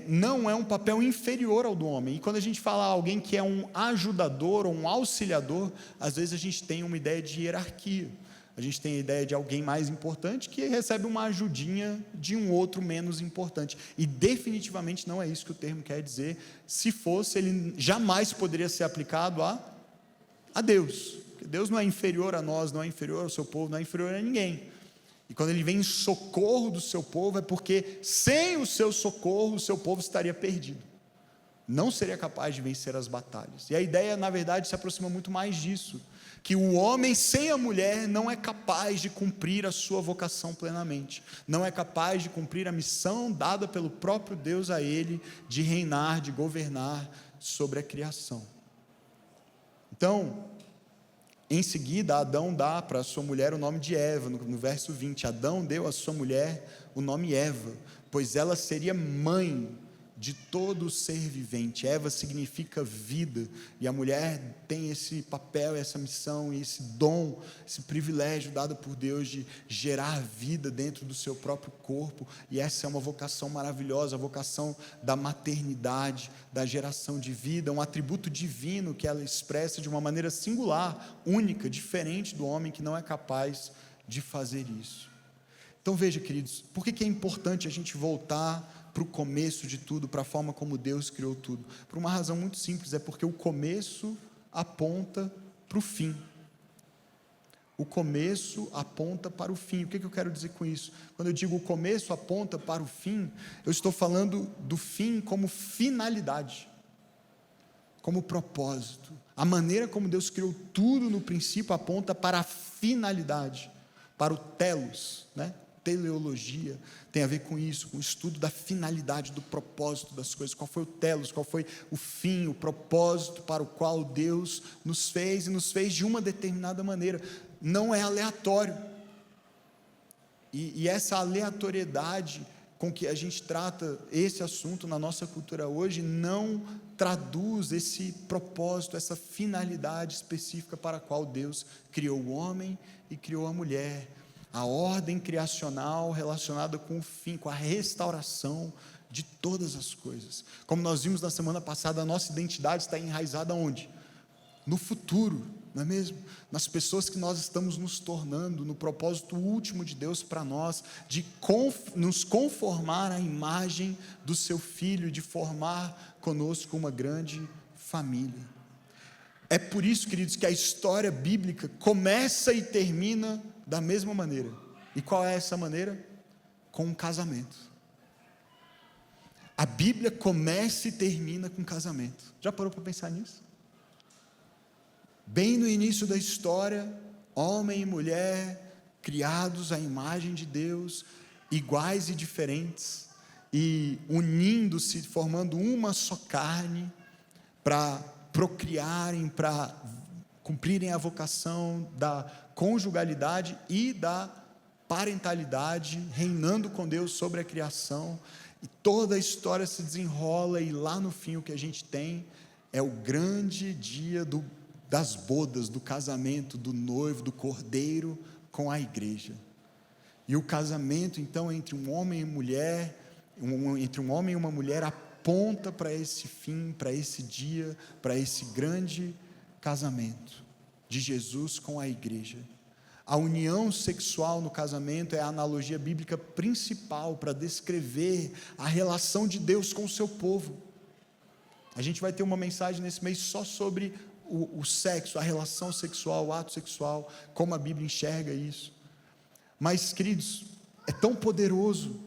não é um papel inferior ao do homem. E quando a gente fala alguém que é um ajudador ou um auxiliador, às vezes a gente tem uma ideia de hierarquia, a gente tem a ideia de alguém mais importante que recebe uma ajudinha de um outro menos importante, e definitivamente não é isso que o termo quer dizer. Se fosse, ele jamais poderia ser aplicado a Deus. Deus não é inferior a nós, não é inferior ao seu povo, não é inferior a ninguém. E quando ele vem em socorro do seu povo, é porque sem o seu socorro, o seu povo estaria perdido, não seria capaz de vencer as batalhas. E a ideia, na verdade, se aproxima muito mais disso, que o homem sem a mulher não é capaz de cumprir a sua vocação plenamente, não é capaz de cumprir a missão dada pelo próprio Deus a ele, de reinar, de governar sobre a criação. Então, em seguida, Adão dá para a sua mulher o nome de Eva, no verso 20, Adão deu à sua mulher o nome Eva, pois ela seria mãe de todo ser vivente. Eva significa vida, e a mulher tem esse papel, essa missão, esse dom, esse privilégio dado por Deus de gerar vida dentro do seu próprio corpo, e essa é uma vocação maravilhosa, a vocação da maternidade, da geração de vida, um atributo divino que ela expressa de uma maneira singular, única, diferente do homem, que não é capaz de fazer isso. Então veja, queridos, por que é importante a gente voltar para o começo de tudo, para a forma como Deus criou tudo? Por uma razão muito simples, é porque o começo aponta para o fim. O começo aponta para o fim. O que eu quero dizer com isso? Quando eu digo o começo aponta para o fim, eu estou falando do fim como finalidade, como propósito. A maneira como Deus criou tudo no princípio aponta para a finalidade, para o telos, teleologia tem a ver com isso, com o estudo da finalidade, do propósito das coisas. Qual foi o telos, qual foi o fim, o propósito para o qual Deus nos fez, e nos fez de uma determinada maneira. Não é aleatório, e essa aleatoriedade com que a gente trata esse assunto na nossa cultura hoje não traduz esse propósito, essa finalidade específica para a qual Deus criou o homem e criou a mulher. A ordem criacional relacionada com o fim, com a restauração de todas as coisas. Como nós vimos na semana passada, a nossa identidade está enraizada onde? No futuro, não é mesmo? Nas pessoas que nós estamos nos tornando, no propósito último de Deus para nós, de nos conformar à imagem do seu Filho, de formar conosco uma grande família. É por isso, queridos, que a história bíblica começa e termina da mesma maneira. E qual é essa maneira? Com um casamento. A Bíblia começa e termina com casamento. Já parou para pensar nisso? Bem no início da história, homem e mulher, criados à imagem de Deus, iguais e diferentes, e unindo-se, formando uma só carne, para procriarem, para cumprirem a vocação da conjugalidade e da parentalidade, reinando com Deus sobre a criação, e toda a história se desenrola, e lá no fim o que a gente tem é o grande dia do das bodas, do casamento, do noivo, do cordeiro com a igreja. E o casamento, então, entre um homem e mulher, entre um homem e uma mulher, aponta para esse fim, para esse dia, para esse grande casamento de Jesus com a igreja. A união sexual no casamento é a analogia bíblica principal para descrever a relação de Deus com o seu povo. A gente vai ter uma mensagem nesse mês só sobre o sexo, a relação sexual, o ato sexual, como a Bíblia enxerga isso. Mas, queridos, é tão poderoso,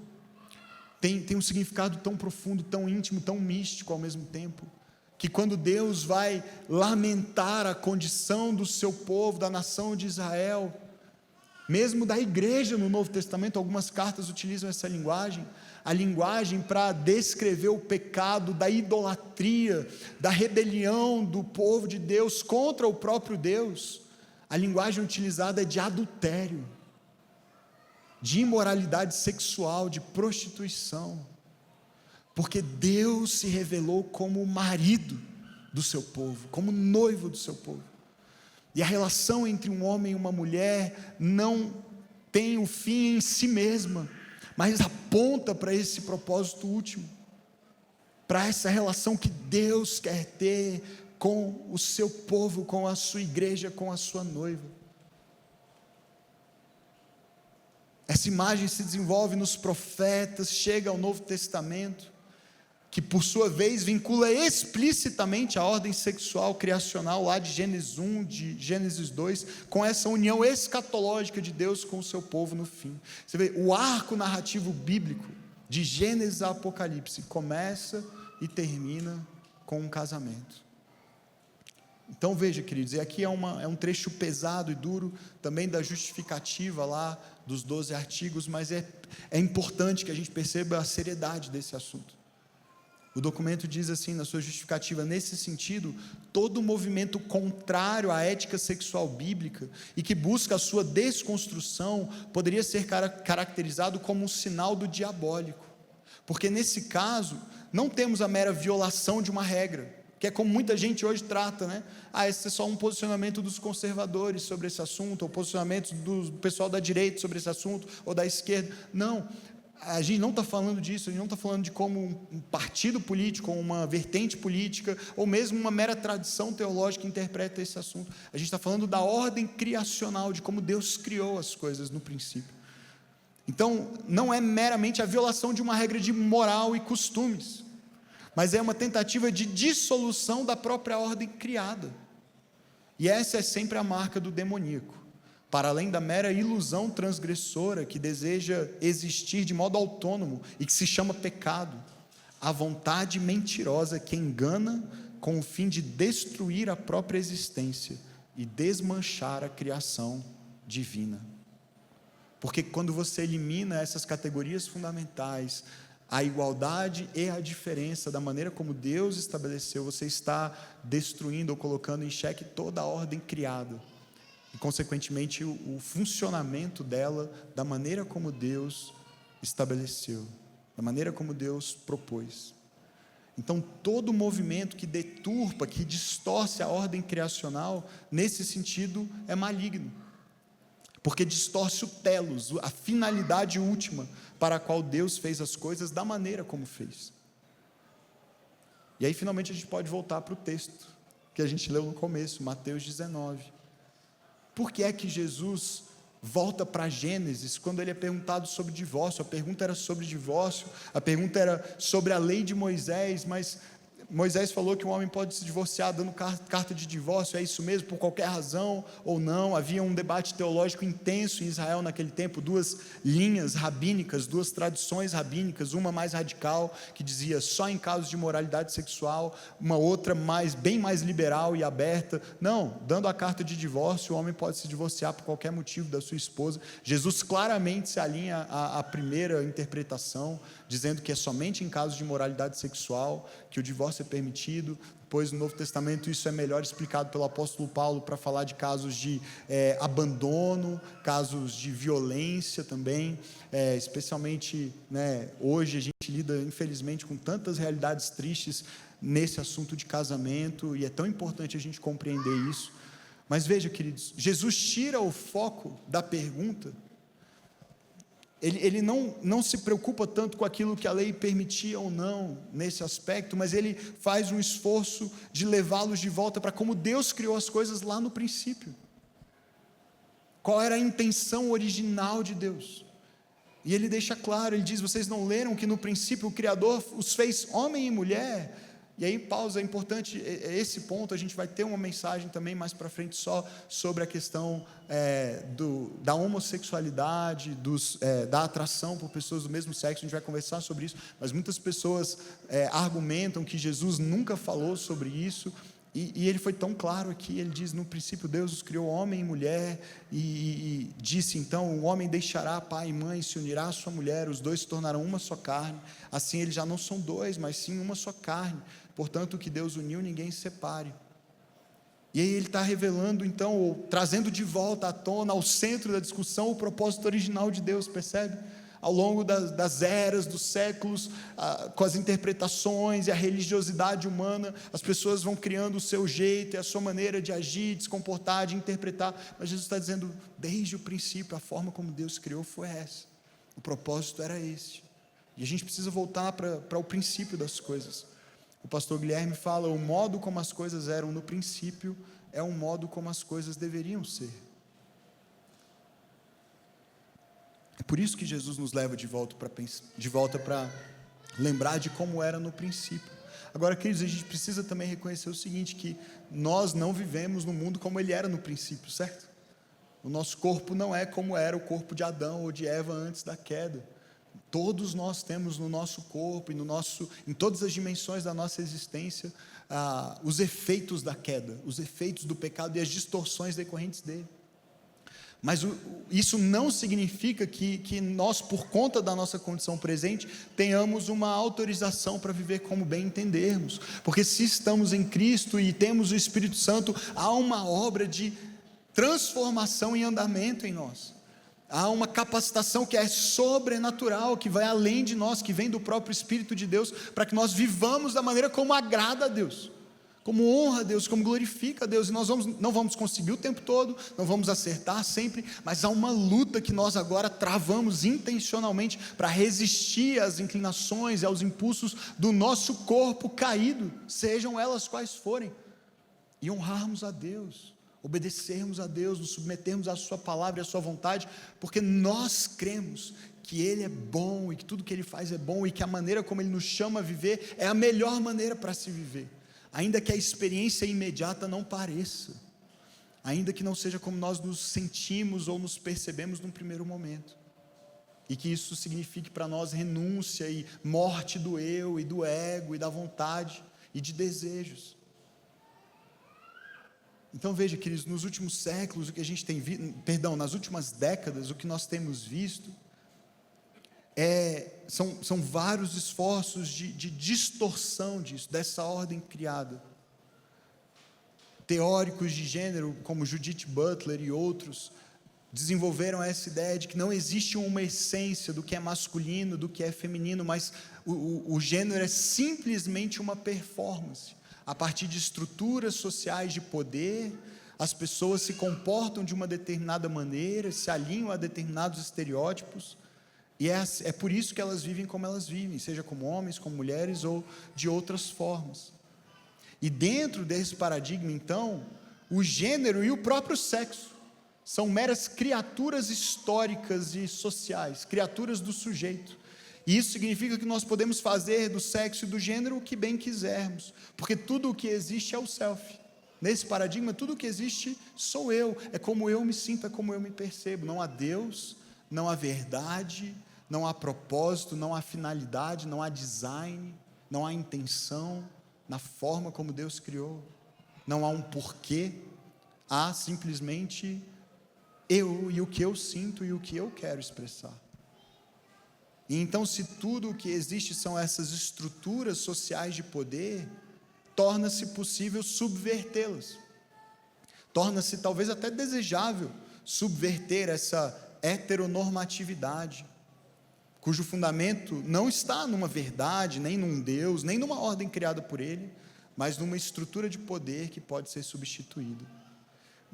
tem um significado tão profundo, tão íntimo, tão místico ao mesmo tempo, que quando Deus vai lamentar a condição do seu povo, da nação de Israel, mesmo da igreja no Novo Testamento, algumas cartas utilizam essa linguagem, a linguagem para descrever o pecado da idolatria, da rebelião do povo de Deus contra o próprio Deus. A linguagem utilizada é de adultério, de imoralidade sexual, de prostituição, porque Deus se revelou como o marido do seu povo, como noivo do seu povo. E a relação entre um homem e uma mulher não tem o fim em si mesma, mas aponta para esse propósito último, para essa relação que Deus quer ter com o seu povo, com a sua igreja, com a sua noiva. Essa imagem se desenvolve nos profetas, chega ao Novo Testamento, que por sua vez vincula explicitamente a ordem sexual criacional lá de Gênesis 1, de Gênesis 2, com essa união escatológica de Deus com o seu povo no fim. Você vê, o arco narrativo bíblico, de Gênesis a Apocalipse, começa e termina com um casamento. Então veja, queridos, e aqui é um trecho pesado e duro, também da justificativa lá, dos 12 artigos, mas é importante que a gente perceba a seriedade desse assunto. O documento diz assim, na sua justificativa: nesse sentido, todo movimento contrário à ética sexual bíblica e que busca a sua desconstrução poderia ser caracterizado como um sinal do diabólico, porque nesse caso não temos a mera violação de uma regra, que é como muita gente hoje trata, né? Esse é só um posicionamento dos conservadores sobre esse assunto, ou posicionamento do pessoal da direita sobre esse assunto, ou da esquerda. Não, a gente não está falando disso, a gente não está falando de como um partido político, ou uma vertente política, ou mesmo uma mera tradição teológica interpreta esse assunto. A gente está falando da ordem criacional, de como Deus criou as coisas no princípio. Então, não é meramente a violação de uma regra de moral e costumes, mas é uma tentativa de dissolução da própria ordem criada. E essa é sempre a marca do demoníaco. Para além da mera ilusão transgressora que deseja existir de modo autônomo e que se chama pecado, a vontade mentirosa que engana com o fim de destruir a própria existência e desmanchar a criação divina. Porque quando você elimina essas categorias fundamentais, a igualdade e a diferença da maneira como Deus estabeleceu, você está destruindo ou colocando em xeque toda a ordem criada e consequentemente o funcionamento dela da maneira como Deus estabeleceu, da maneira como Deus propôs. Então todo movimento que deturpa, que distorce a ordem criacional, nesse sentido é maligno, porque distorce o telos, a finalidade última para a qual Deus fez as coisas da maneira como fez. E aí finalmente a gente pode voltar para o texto que a gente leu no começo, Mateus 19. Por que é que Jesus volta para Gênesis quando ele é perguntado sobre divórcio? A pergunta era sobre divórcio, a pergunta era sobre a lei de Moisés, mas Moisés falou que um homem pode se divorciar dando carta de divórcio, é isso mesmo, por qualquer razão ou não? Havia um debate teológico intenso em Israel naquele tempo, duas linhas rabínicas, duas tradições rabínicas, uma mais radical, que dizia só em casos de imoralidade sexual, uma outra bem mais liberal e aberta, não, dando a carta de divórcio, o homem pode se divorciar por qualquer motivo da sua esposa. Jesus claramente se alinha à primeira interpretação, dizendo que é somente em casos de imoralidade sexual que o divórcio é permitido. Depois no Novo Testamento isso é melhor explicado pelo apóstolo Paulo para falar de casos de abandono, casos de violência também, especialmente, né, hoje a gente lida infelizmente com tantas realidades tristes nesse assunto de casamento, e é tão importante a gente compreender isso. Mas veja, queridos, Jesus tira o foco da pergunta. Ele não se preocupa tanto com aquilo que a lei permitia ou não nesse aspecto, mas ele faz um esforço de levá-los de volta para como Deus criou as coisas lá no princípio. Qual era a intenção original de Deus? E ele deixa claro, ele diz: vocês não leram que no princípio o Criador os fez homem e mulher? E aí, pausa, é importante, esse ponto, a gente vai ter uma mensagem também mais para frente só sobre a questão da homossexualidade, da atração por pessoas do mesmo sexo, a gente vai conversar sobre isso, mas muitas pessoas argumentam que Jesus nunca falou sobre isso, e ele foi tão claro aqui, ele diz: no princípio Deus os criou homem e mulher, e disse então: o homem deixará pai e mãe, se unirá à sua mulher, os dois se tornarão uma só carne, assim eles já não são dois, mas sim uma só carne, portanto o que Deus uniu ninguém separe. E aí ele está revelando então, ou trazendo de volta à tona, ao centro da discussão, o propósito original de Deus, percebe? Ao longo das eras, dos séculos, com as interpretações e a religiosidade humana, as pessoas vão criando o seu jeito e a sua maneira de agir, de se comportar, de interpretar, mas Jesus está dizendo: desde o princípio, a forma como Deus criou foi essa, o propósito era esse, e a gente precisa voltar para o princípio das coisas. O pastor Guilherme fala: o modo como as coisas eram no princípio é um modo como as coisas deveriam ser. É por isso que Jesus nos leva de volta para lembrar de como era no princípio. Agora, queridos, a gente precisa também reconhecer o seguinte, que nós não vivemos no mundo como ele era no princípio, certo? O nosso corpo não é como era o corpo de Adão ou de Eva antes da queda. Todos nós temos no nosso corpo e em todas as dimensões da nossa existência, os efeitos da queda, os efeitos do pecado e as distorções decorrentes dele. Mas isso não significa que nós, por conta da nossa condição presente, tenhamos uma autorização para viver como bem entendermos, porque se estamos em Cristo e temos o Espírito Santo, há uma obra de transformação em andamento em nós, há uma capacitação que é sobrenatural, que vai além de nós, que vem do próprio Espírito de Deus, para que nós vivamos da maneira como agrada a Deus, como honra a Deus, como glorifica a Deus. E nós não vamos conseguir o tempo todo, não vamos acertar sempre, mas há uma luta que nós agora travamos intencionalmente para resistir às inclinações e aos impulsos do nosso corpo caído, sejam elas quais forem, e honrarmos a Deus, obedecermos a Deus, nos submetermos à sua palavra e à sua vontade, porque nós cremos que Ele é bom e que tudo que Ele faz é bom, e que a maneira como Ele nos chama a viver é a melhor maneira para se viver, ainda que a experiência imediata não pareça, ainda que não seja como nós nos sentimos ou nos percebemos num primeiro momento, e que isso signifique para nós renúncia e morte do eu e do ego e da vontade e de desejos. Então veja, queridos, nos últimos séculos, o que a gente tem visto, nas últimas décadas, o que nós temos visto são vários esforços de distorção disso, dessa ordem criada. Teóricos de gênero, como Judith Butler e outros, desenvolveram essa ideia de que não existe uma essência do que é masculino, do que é feminino, mas o gênero é simplesmente uma performance. A partir de estruturas sociais de poder, as pessoas se comportam de uma determinada maneira, se alinham a determinados estereótipos, e é por isso que elas vivem como elas vivem, seja como homens, como mulheres ou de outras formas. E dentro desse paradigma, então, o gênero e o próprio sexo são meras criaturas históricas e sociais, criaturas do sujeito. E isso significa que nós podemos fazer do sexo e do gênero o que bem quisermos, porque tudo o que existe é o self. Nesse paradigma, tudo o que existe sou eu, é como eu me sinto, é como eu me percebo. Não há Deus, não há verdade, não há propósito, não há finalidade, não há design, não há intenção na forma como Deus criou, não há um porquê, há simplesmente eu e o que eu sinto e o que eu quero expressar. E então, se tudo o que existe são essas estruturas sociais de poder, torna-se possível subvertê-las, torna-se talvez até desejável subverter essa heteronormatividade. cujo fundamento não está numa verdade, nem num Deus, nem numa ordem criada por Ele, mas numa estrutura de poder que pode ser substituída.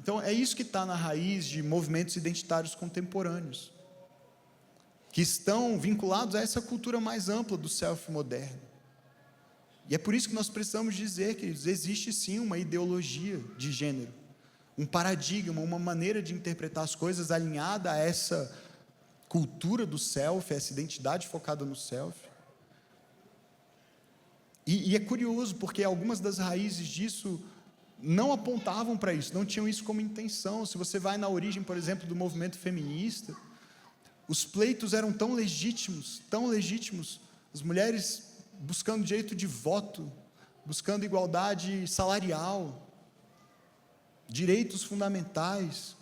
Então, é isso que está na raiz de movimentos identitários contemporâneos, que estão vinculados a essa cultura mais ampla do self moderno. E é por isso que nós precisamos dizer, queridos, existe sim uma ideologia de gênero, um paradigma, uma maneira de interpretar as coisas alinhada a essa cultura do self, essa identidade focada no self. E é curioso, porque algumas das raízes disso não apontavam para isso, não tinham isso como intenção. Se você vai na origem, por exemplo, do movimento feminista, os pleitos eram tão legítimos, as mulheres buscando direito de voto, buscando igualdade salarial, direitos fundamentais,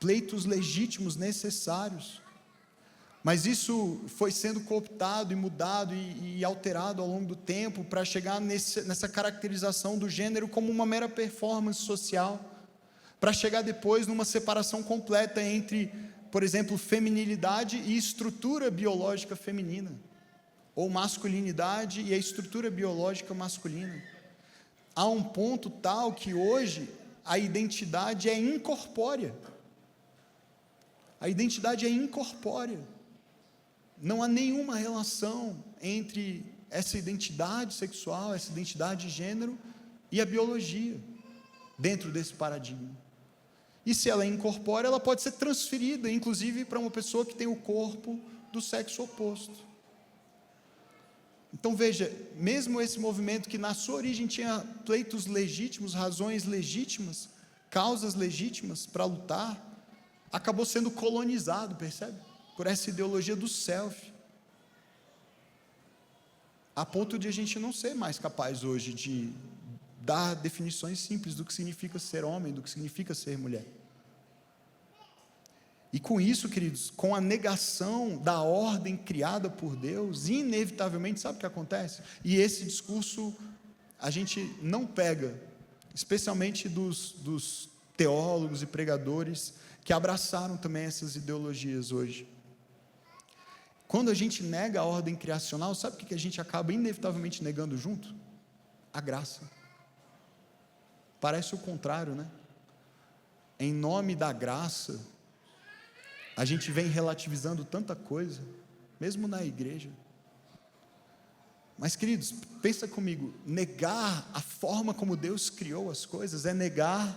pleitos legítimos, necessários. Mas isso foi sendo cooptado e mudado e alterado ao longo do tempo para chegar nessa caracterização do gênero como uma mera performance social, para chegar depois numa separação completa entre, por exemplo, feminilidade e estrutura biológica feminina, ou masculinidade e a estrutura biológica masculina. Há um ponto tal que hoje a identidade é incorpórea. A identidade é incorpórea. Não há nenhuma relação entre essa identidade sexual, essa identidade de gênero e a biologia, dentro desse paradigma. E se ela é incorpórea, ela pode ser transferida, inclusive, para uma pessoa que tem o corpo do sexo oposto. Então veja, mesmo esse movimento que na sua origem tinha pleitos legítimos, razões legítimas, causas legítimas para lutar, acabou sendo colonizado, percebe? Por essa ideologia do self, a ponto de a gente não ser mais capaz hoje de dar definições simples do que significa ser homem, do que significa ser mulher. E com isso, queridos, com a negação da ordem criada por Deus, inevitavelmente, sabe o que acontece? E esse discurso a gente não pega, especialmente dos teólogos e pregadores que abraçaram também essas ideologias hoje. Quando a gente nega a ordem criacional, sabe o que a gente acaba inevitavelmente negando junto? A graça. Parece o contrário, né? Em nome da graça, a gente vem relativizando tanta coisa, mesmo na igreja. Mas, queridos, pensa comigo, negar a forma como Deus criou as coisas é negar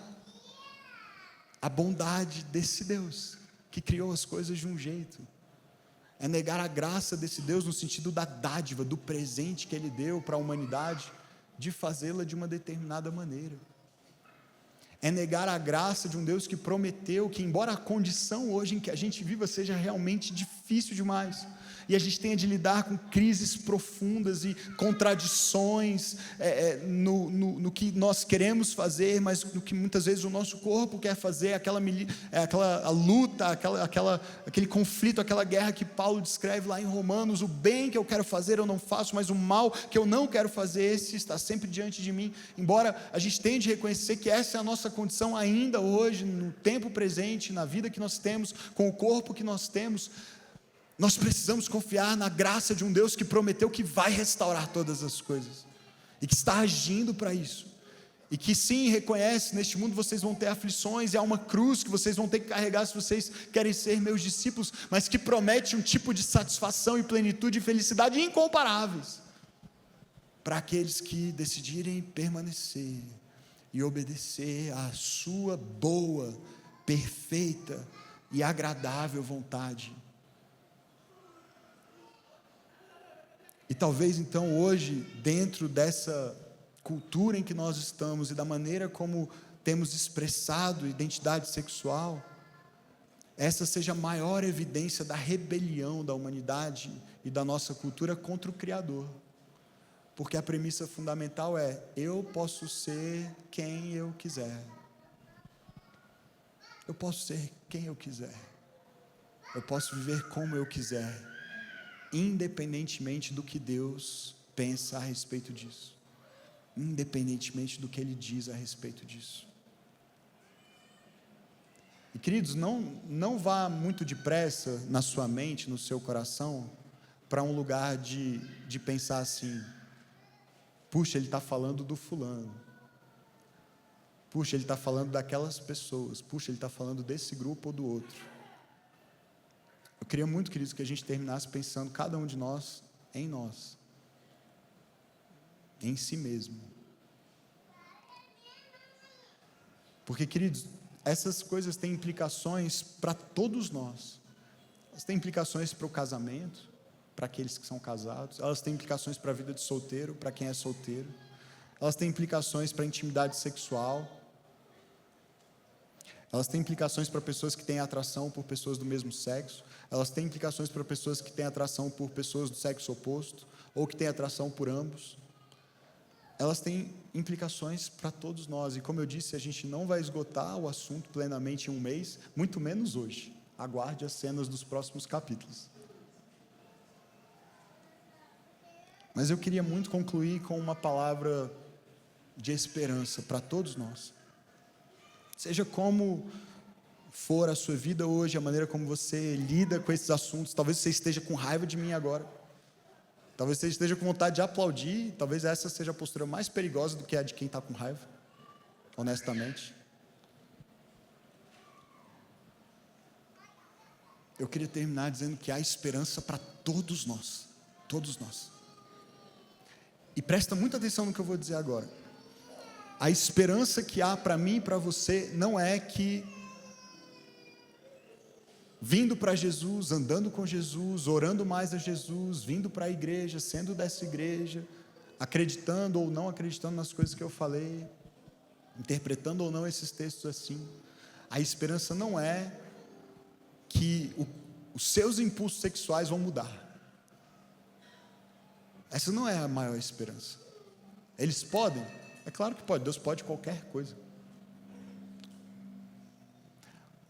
a bondade desse Deus, que criou as coisas de um jeito. É negar a graça desse Deus no sentido da dádiva, do presente que Ele deu para a humanidade, de fazê-la de uma determinada maneira. É negar a graça de um Deus que prometeu que, embora a condição hoje em que a gente viva seja realmente difícil demais, e a gente tenha de lidar com crises profundas e contradições no que nós queremos fazer, mas no que muitas vezes o nosso corpo quer fazer, aquela luta, aquele conflito, aquela guerra que Paulo descreve lá em Romanos: o bem que eu quero fazer eu não faço, mas o mal que eu não quero fazer, esse está sempre diante de mim. Embora a gente tenha de reconhecer que essa é a nossa condição ainda hoje, no tempo presente, na vida que nós temos, com o corpo que nós temos, nós precisamos confiar na graça de um Deus que prometeu que vai restaurar todas as coisas, e que está agindo para isso, e que sim, reconhece, neste mundo vocês vão ter aflições, e há uma cruz que vocês vão ter que carregar se vocês querem ser meus discípulos, mas que promete um tipo de satisfação e plenitude e felicidade incomparáveis, para aqueles que decidirem permanecer, e obedecer à sua boa, perfeita e agradável vontade. E talvez então hoje, dentro dessa cultura em que nós estamos e da maneira como temos expressado identidade sexual, essa seja a maior evidência da rebelião da humanidade e da nossa cultura contra o Criador. Porque a premissa fundamental é: eu posso ser quem eu quiser. Eu posso ser quem eu quiser. Eu posso viver como eu quiser, independentemente do que Deus pensa a respeito disso, independentemente do que Ele diz a respeito disso. E, queridos, não vá muito depressa na sua mente, no seu coração, para um lugar de pensar assim: puxa, ele está falando do fulano, puxa, ele está falando daquelas pessoas, puxa, ele está falando desse grupo ou do outro. Eu queria muito, queridos, que a gente terminasse pensando, cada um de nós, em si mesmo. Porque, queridos, essas coisas têm implicações para todos nós. Elas têm implicações para o casamento, para aqueles que são casados. Elas têm implicações para a vida de solteiro, para quem é solteiro. Elas têm implicações para a intimidade sexual. Elas têm implicações para pessoas que têm atração por pessoas do mesmo sexo. Elas têm implicações para pessoas que têm atração por pessoas do sexo oposto, ou que têm atração por ambos. Elas têm implicações para todos nós. E como eu disse, a gente não vai esgotar o assunto plenamente em um mês, muito menos hoje. Aguarde as cenas dos próximos capítulos. Mas eu queria muito concluir com uma palavra de esperança para todos nós. Seja como for a sua vida hoje, a maneira como você lida com esses assuntos, talvez você esteja com raiva de mim agora, talvez você esteja com vontade de aplaudir, talvez essa seja a postura mais perigosa do que a de quem está com raiva, honestamente. Eu queria terminar dizendo que há esperança para todos nós, todos nós. E presta muita atenção no que eu vou dizer agora. A esperança que há para mim e para você não é que, vindo para Jesus, andando com Jesus, orando mais a Jesus, vindo para a igreja, sendo dessa igreja, acreditando ou não acreditando nas coisas que eu falei, interpretando ou não esses textos assim, a esperança não é que os seus impulsos sexuais vão mudar. Essa não é a maior esperança. Eles podem? É claro que pode, Deus pode qualquer coisa.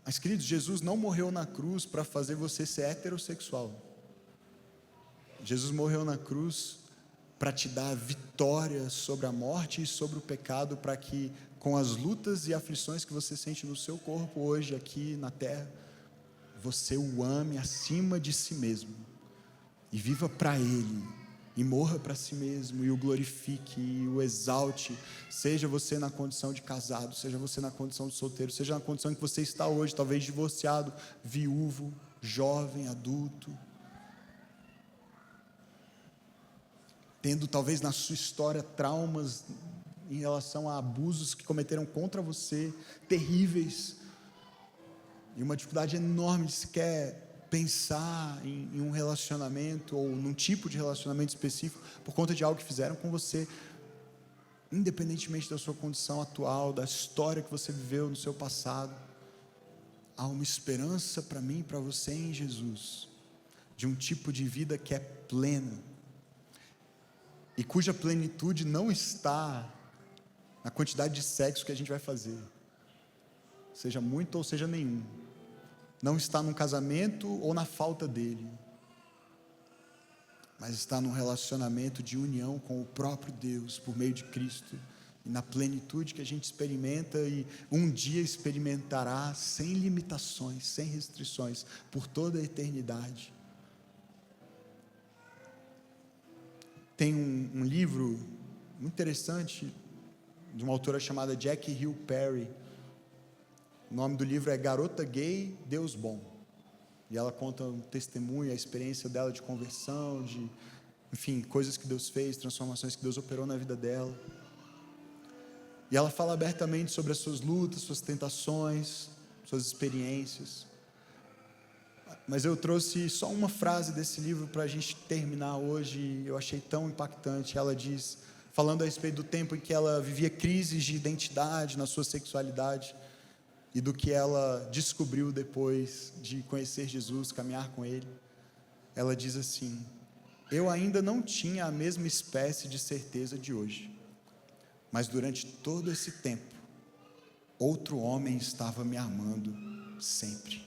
Mas, queridos, Jesus não morreu na cruz para fazer você ser heterossexual. Jesus morreu na cruz para te dar vitória sobre a morte e sobre o pecado, para que, com as lutas e aflições que você sente no seu corpo hoje, aqui na terra, você o ame acima de si mesmo, e viva para Ele, e morra para si mesmo, e o glorifique, e o exalte, seja você na condição de casado, seja você na condição de solteiro, seja na condição em que você está hoje, talvez divorciado, viúvo, jovem, adulto, tendo talvez na sua história traumas em relação a abusos que cometeram contra você, terríveis, e uma dificuldade enorme de sequer pensar em um relacionamento ou num tipo de relacionamento específico por conta de algo que fizeram com você, independentemente da sua condição atual, da história que você viveu no seu passado. Há uma esperança para mim e para você em Jesus, de um tipo de vida que é plena e cuja plenitude não está na quantidade de sexo que a gente vai fazer, seja muito ou seja nenhum. Não está num casamento ou na falta dele, mas está num relacionamento de união com o próprio Deus, por meio de Cristo, e na plenitude que a gente experimenta e um dia experimentará sem limitações, sem restrições, por toda a eternidade. Tem um livro muito interessante, de uma autora chamada Jackie Hill Perry. O nome do livro é Garota Gay, Deus Bom, e ela conta um testemunho, a experiência dela de conversão, enfim, coisas que Deus fez, transformações que Deus operou na vida dela, e ela fala abertamente sobre as suas lutas, suas tentações, suas experiências, mas eu trouxe só uma frase desse livro para a gente terminar hoje, e eu achei tão impactante. Ela diz, falando a respeito do tempo em que ela vivia crises de identidade na sua sexualidade, e do que ela descobriu depois de conhecer Jesus, caminhar com Ele. Ela diz assim: eu ainda não tinha a mesma espécie de certeza de hoje, mas durante todo esse tempo, outro homem estava me amando sempre.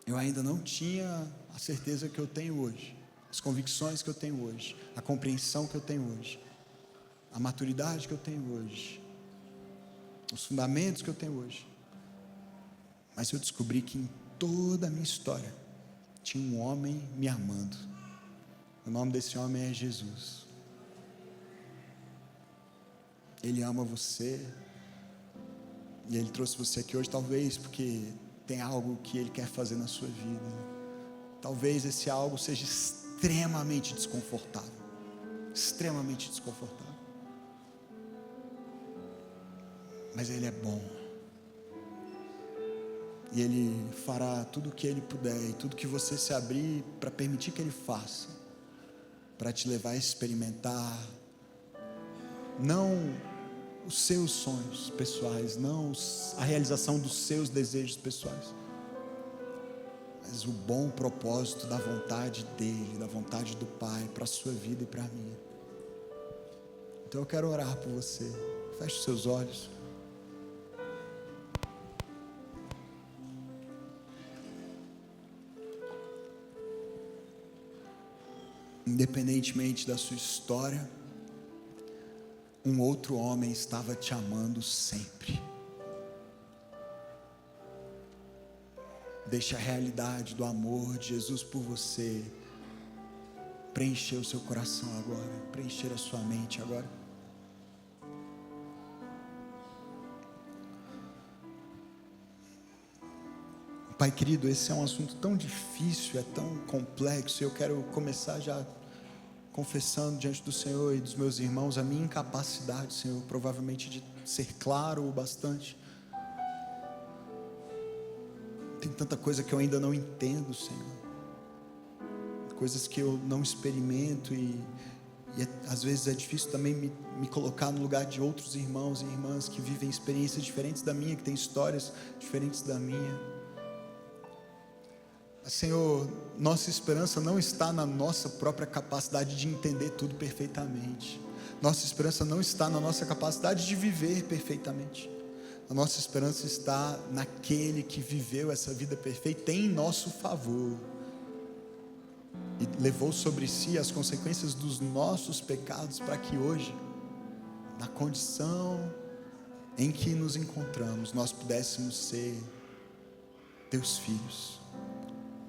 Eu ainda não tinha a certeza que eu tenho hoje, as convicções que eu tenho hoje, a compreensão que eu tenho hoje, a maturidade que eu tenho hoje, os fundamentos que eu tenho hoje. Mas eu descobri que em toda a minha história tinha um homem me amando. O nome desse homem é Jesus. Ele ama você, e Ele trouxe você aqui hoje, talvez porque tem algo que Ele quer fazer na sua vida. Talvez esse algo seja extremamente desconfortável. Extremamente desconfortável. Mas Ele é bom. E Ele fará tudo o que Ele puder, e tudo que você se abrir para permitir que Ele faça, para te levar a experimentar, não os seus sonhos pessoais, não a realização dos seus desejos pessoais, mas o bom propósito da vontade dEle, da vontade do Pai, para a sua vida e para a minha. Então eu quero orar por você. Feche os seus olhos. Independentemente da sua história, um outro homem estava te amando sempre. Deixa a realidade do amor de Jesus por você preencher o seu coração agora, preencher a sua mente agora. Pai querido, esse é um assunto tão difícil, é tão complexo. Eu quero começar já confessando diante do Senhor e dos meus irmãos a minha incapacidade, Senhor, provavelmente de ser claro o bastante. Tem tanta coisa que eu ainda não entendo, Senhor, coisas que eu não experimento, e às vezes é difícil também me colocar no lugar de outros irmãos e irmãs que vivem experiências diferentes da minha, que têm histórias diferentes da minha. Senhor, nossa esperança não está na nossa própria capacidade de entender tudo perfeitamente. Nossa esperança não está na nossa capacidade de viver perfeitamente. A nossa esperança está naquele que viveu essa vida perfeita em nosso favor e levou sobre si as consequências dos nossos pecados, para que hoje, na condição em que nos encontramos, nós pudéssemos ser teus filhos.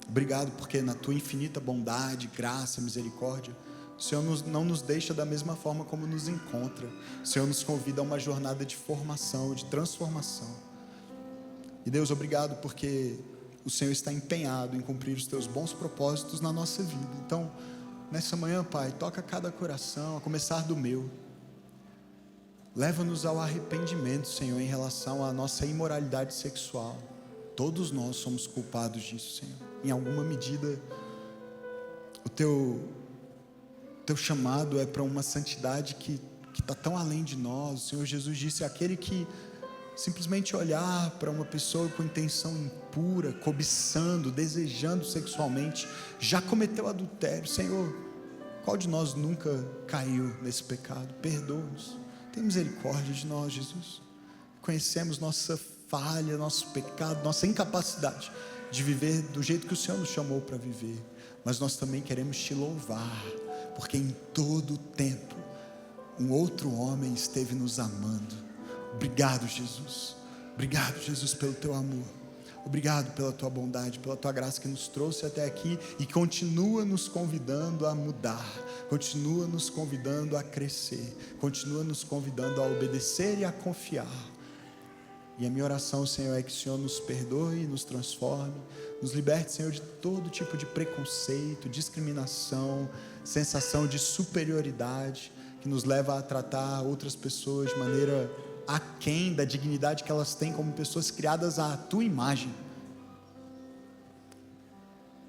Obrigado porque na tua infinita bondade, graça, misericórdia, o Senhor não nos deixa da mesma forma como nos encontra. O Senhor nos convida a uma jornada de formação, de transformação. E Deus, obrigado porque o Senhor está empenhado em cumprir os teus bons propósitos na nossa vida. Então, nessa manhã, Pai, toca cada coração, a começar do meu. Leva-nos ao arrependimento, Senhor, em relação à nossa imoralidade sexual. Todos nós somos culpados disso, Senhor. Em alguma medida, o teu chamado é para uma santidade que está tão além de nós. O Senhor Jesus disse: aquele que simplesmente olhar para uma pessoa com intenção impura, cobiçando, desejando sexualmente, já cometeu adultério. Senhor, qual de nós nunca caiu nesse pecado? Perdoa-nos, tem misericórdia de nós, Jesus. Conhecemos nossa falha, nosso pecado, nossa incapacidade de viver do jeito que o Senhor nos chamou para viver, mas nós também queremos te louvar, porque em todo o tempo um outro homem esteve nos amando. Obrigado, Jesus. Obrigado, Jesus, pelo teu amor. Obrigado pela tua bondade, pela tua graça que nos trouxe até aqui e continua nos convidando a mudar, continua nos convidando a crescer, continua nos convidando a obedecer e a confiar. E a minha oração, Senhor, é que o Senhor nos perdoe, nos transforme, nos liberte, Senhor, de todo tipo de preconceito, discriminação, sensação de superioridade, que nos leva a tratar outras pessoas de maneira aquém da dignidade que elas têm como pessoas criadas à tua imagem.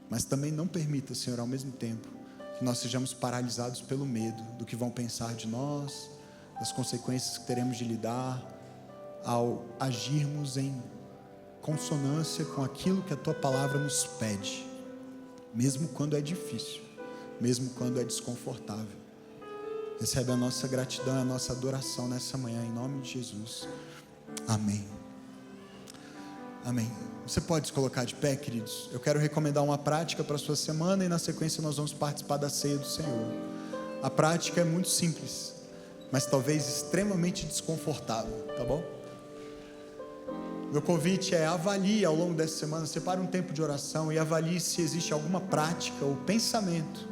Mas também não permita, Senhor, ao mesmo tempo, que nós sejamos paralisados pelo medo do que vão pensar de nós, das consequências que teremos de lidar, ao agirmos em consonância com aquilo que a tua palavra nos pede, mesmo quando é difícil, mesmo quando é desconfortável. Recebe a nossa gratidão, a nossa adoração nessa manhã, em nome de Jesus. Amém. Amém. Você pode se colocar de pé, queridos? Eu quero recomendar uma prática para a sua semana, e na sequência nós vamos participar da ceia do Senhor. A prática é muito simples, mas talvez extremamente desconfortável, tá bom? Meu convite é: avalie ao longo dessa semana, separe um tempo de oração e avalie se existe alguma prática ou pensamento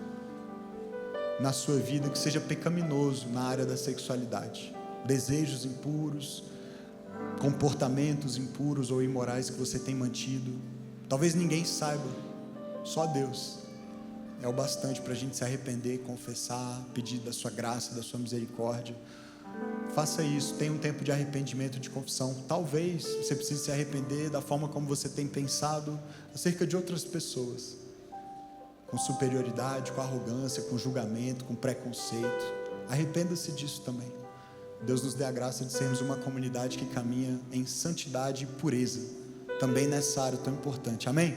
na sua vida que seja pecaminoso na área da sexualidade. Desejos impuros, comportamentos impuros ou imorais que você tem mantido. Talvez ninguém saiba, só Deus. É o bastante para a gente se arrepender, confessar, pedir da sua graça, da sua misericórdia. Faça isso, tenha um tempo de arrependimento, de confissão. Talvez você precise se arrepender da forma como você tem pensado acerca de outras pessoas, com superioridade, com arrogância, com julgamento, com preconceito. Arrependa-se disso também. Deus nos dê a graça de sermos uma comunidade que caminha em santidade e pureza, também nessa área tão importante. Amém?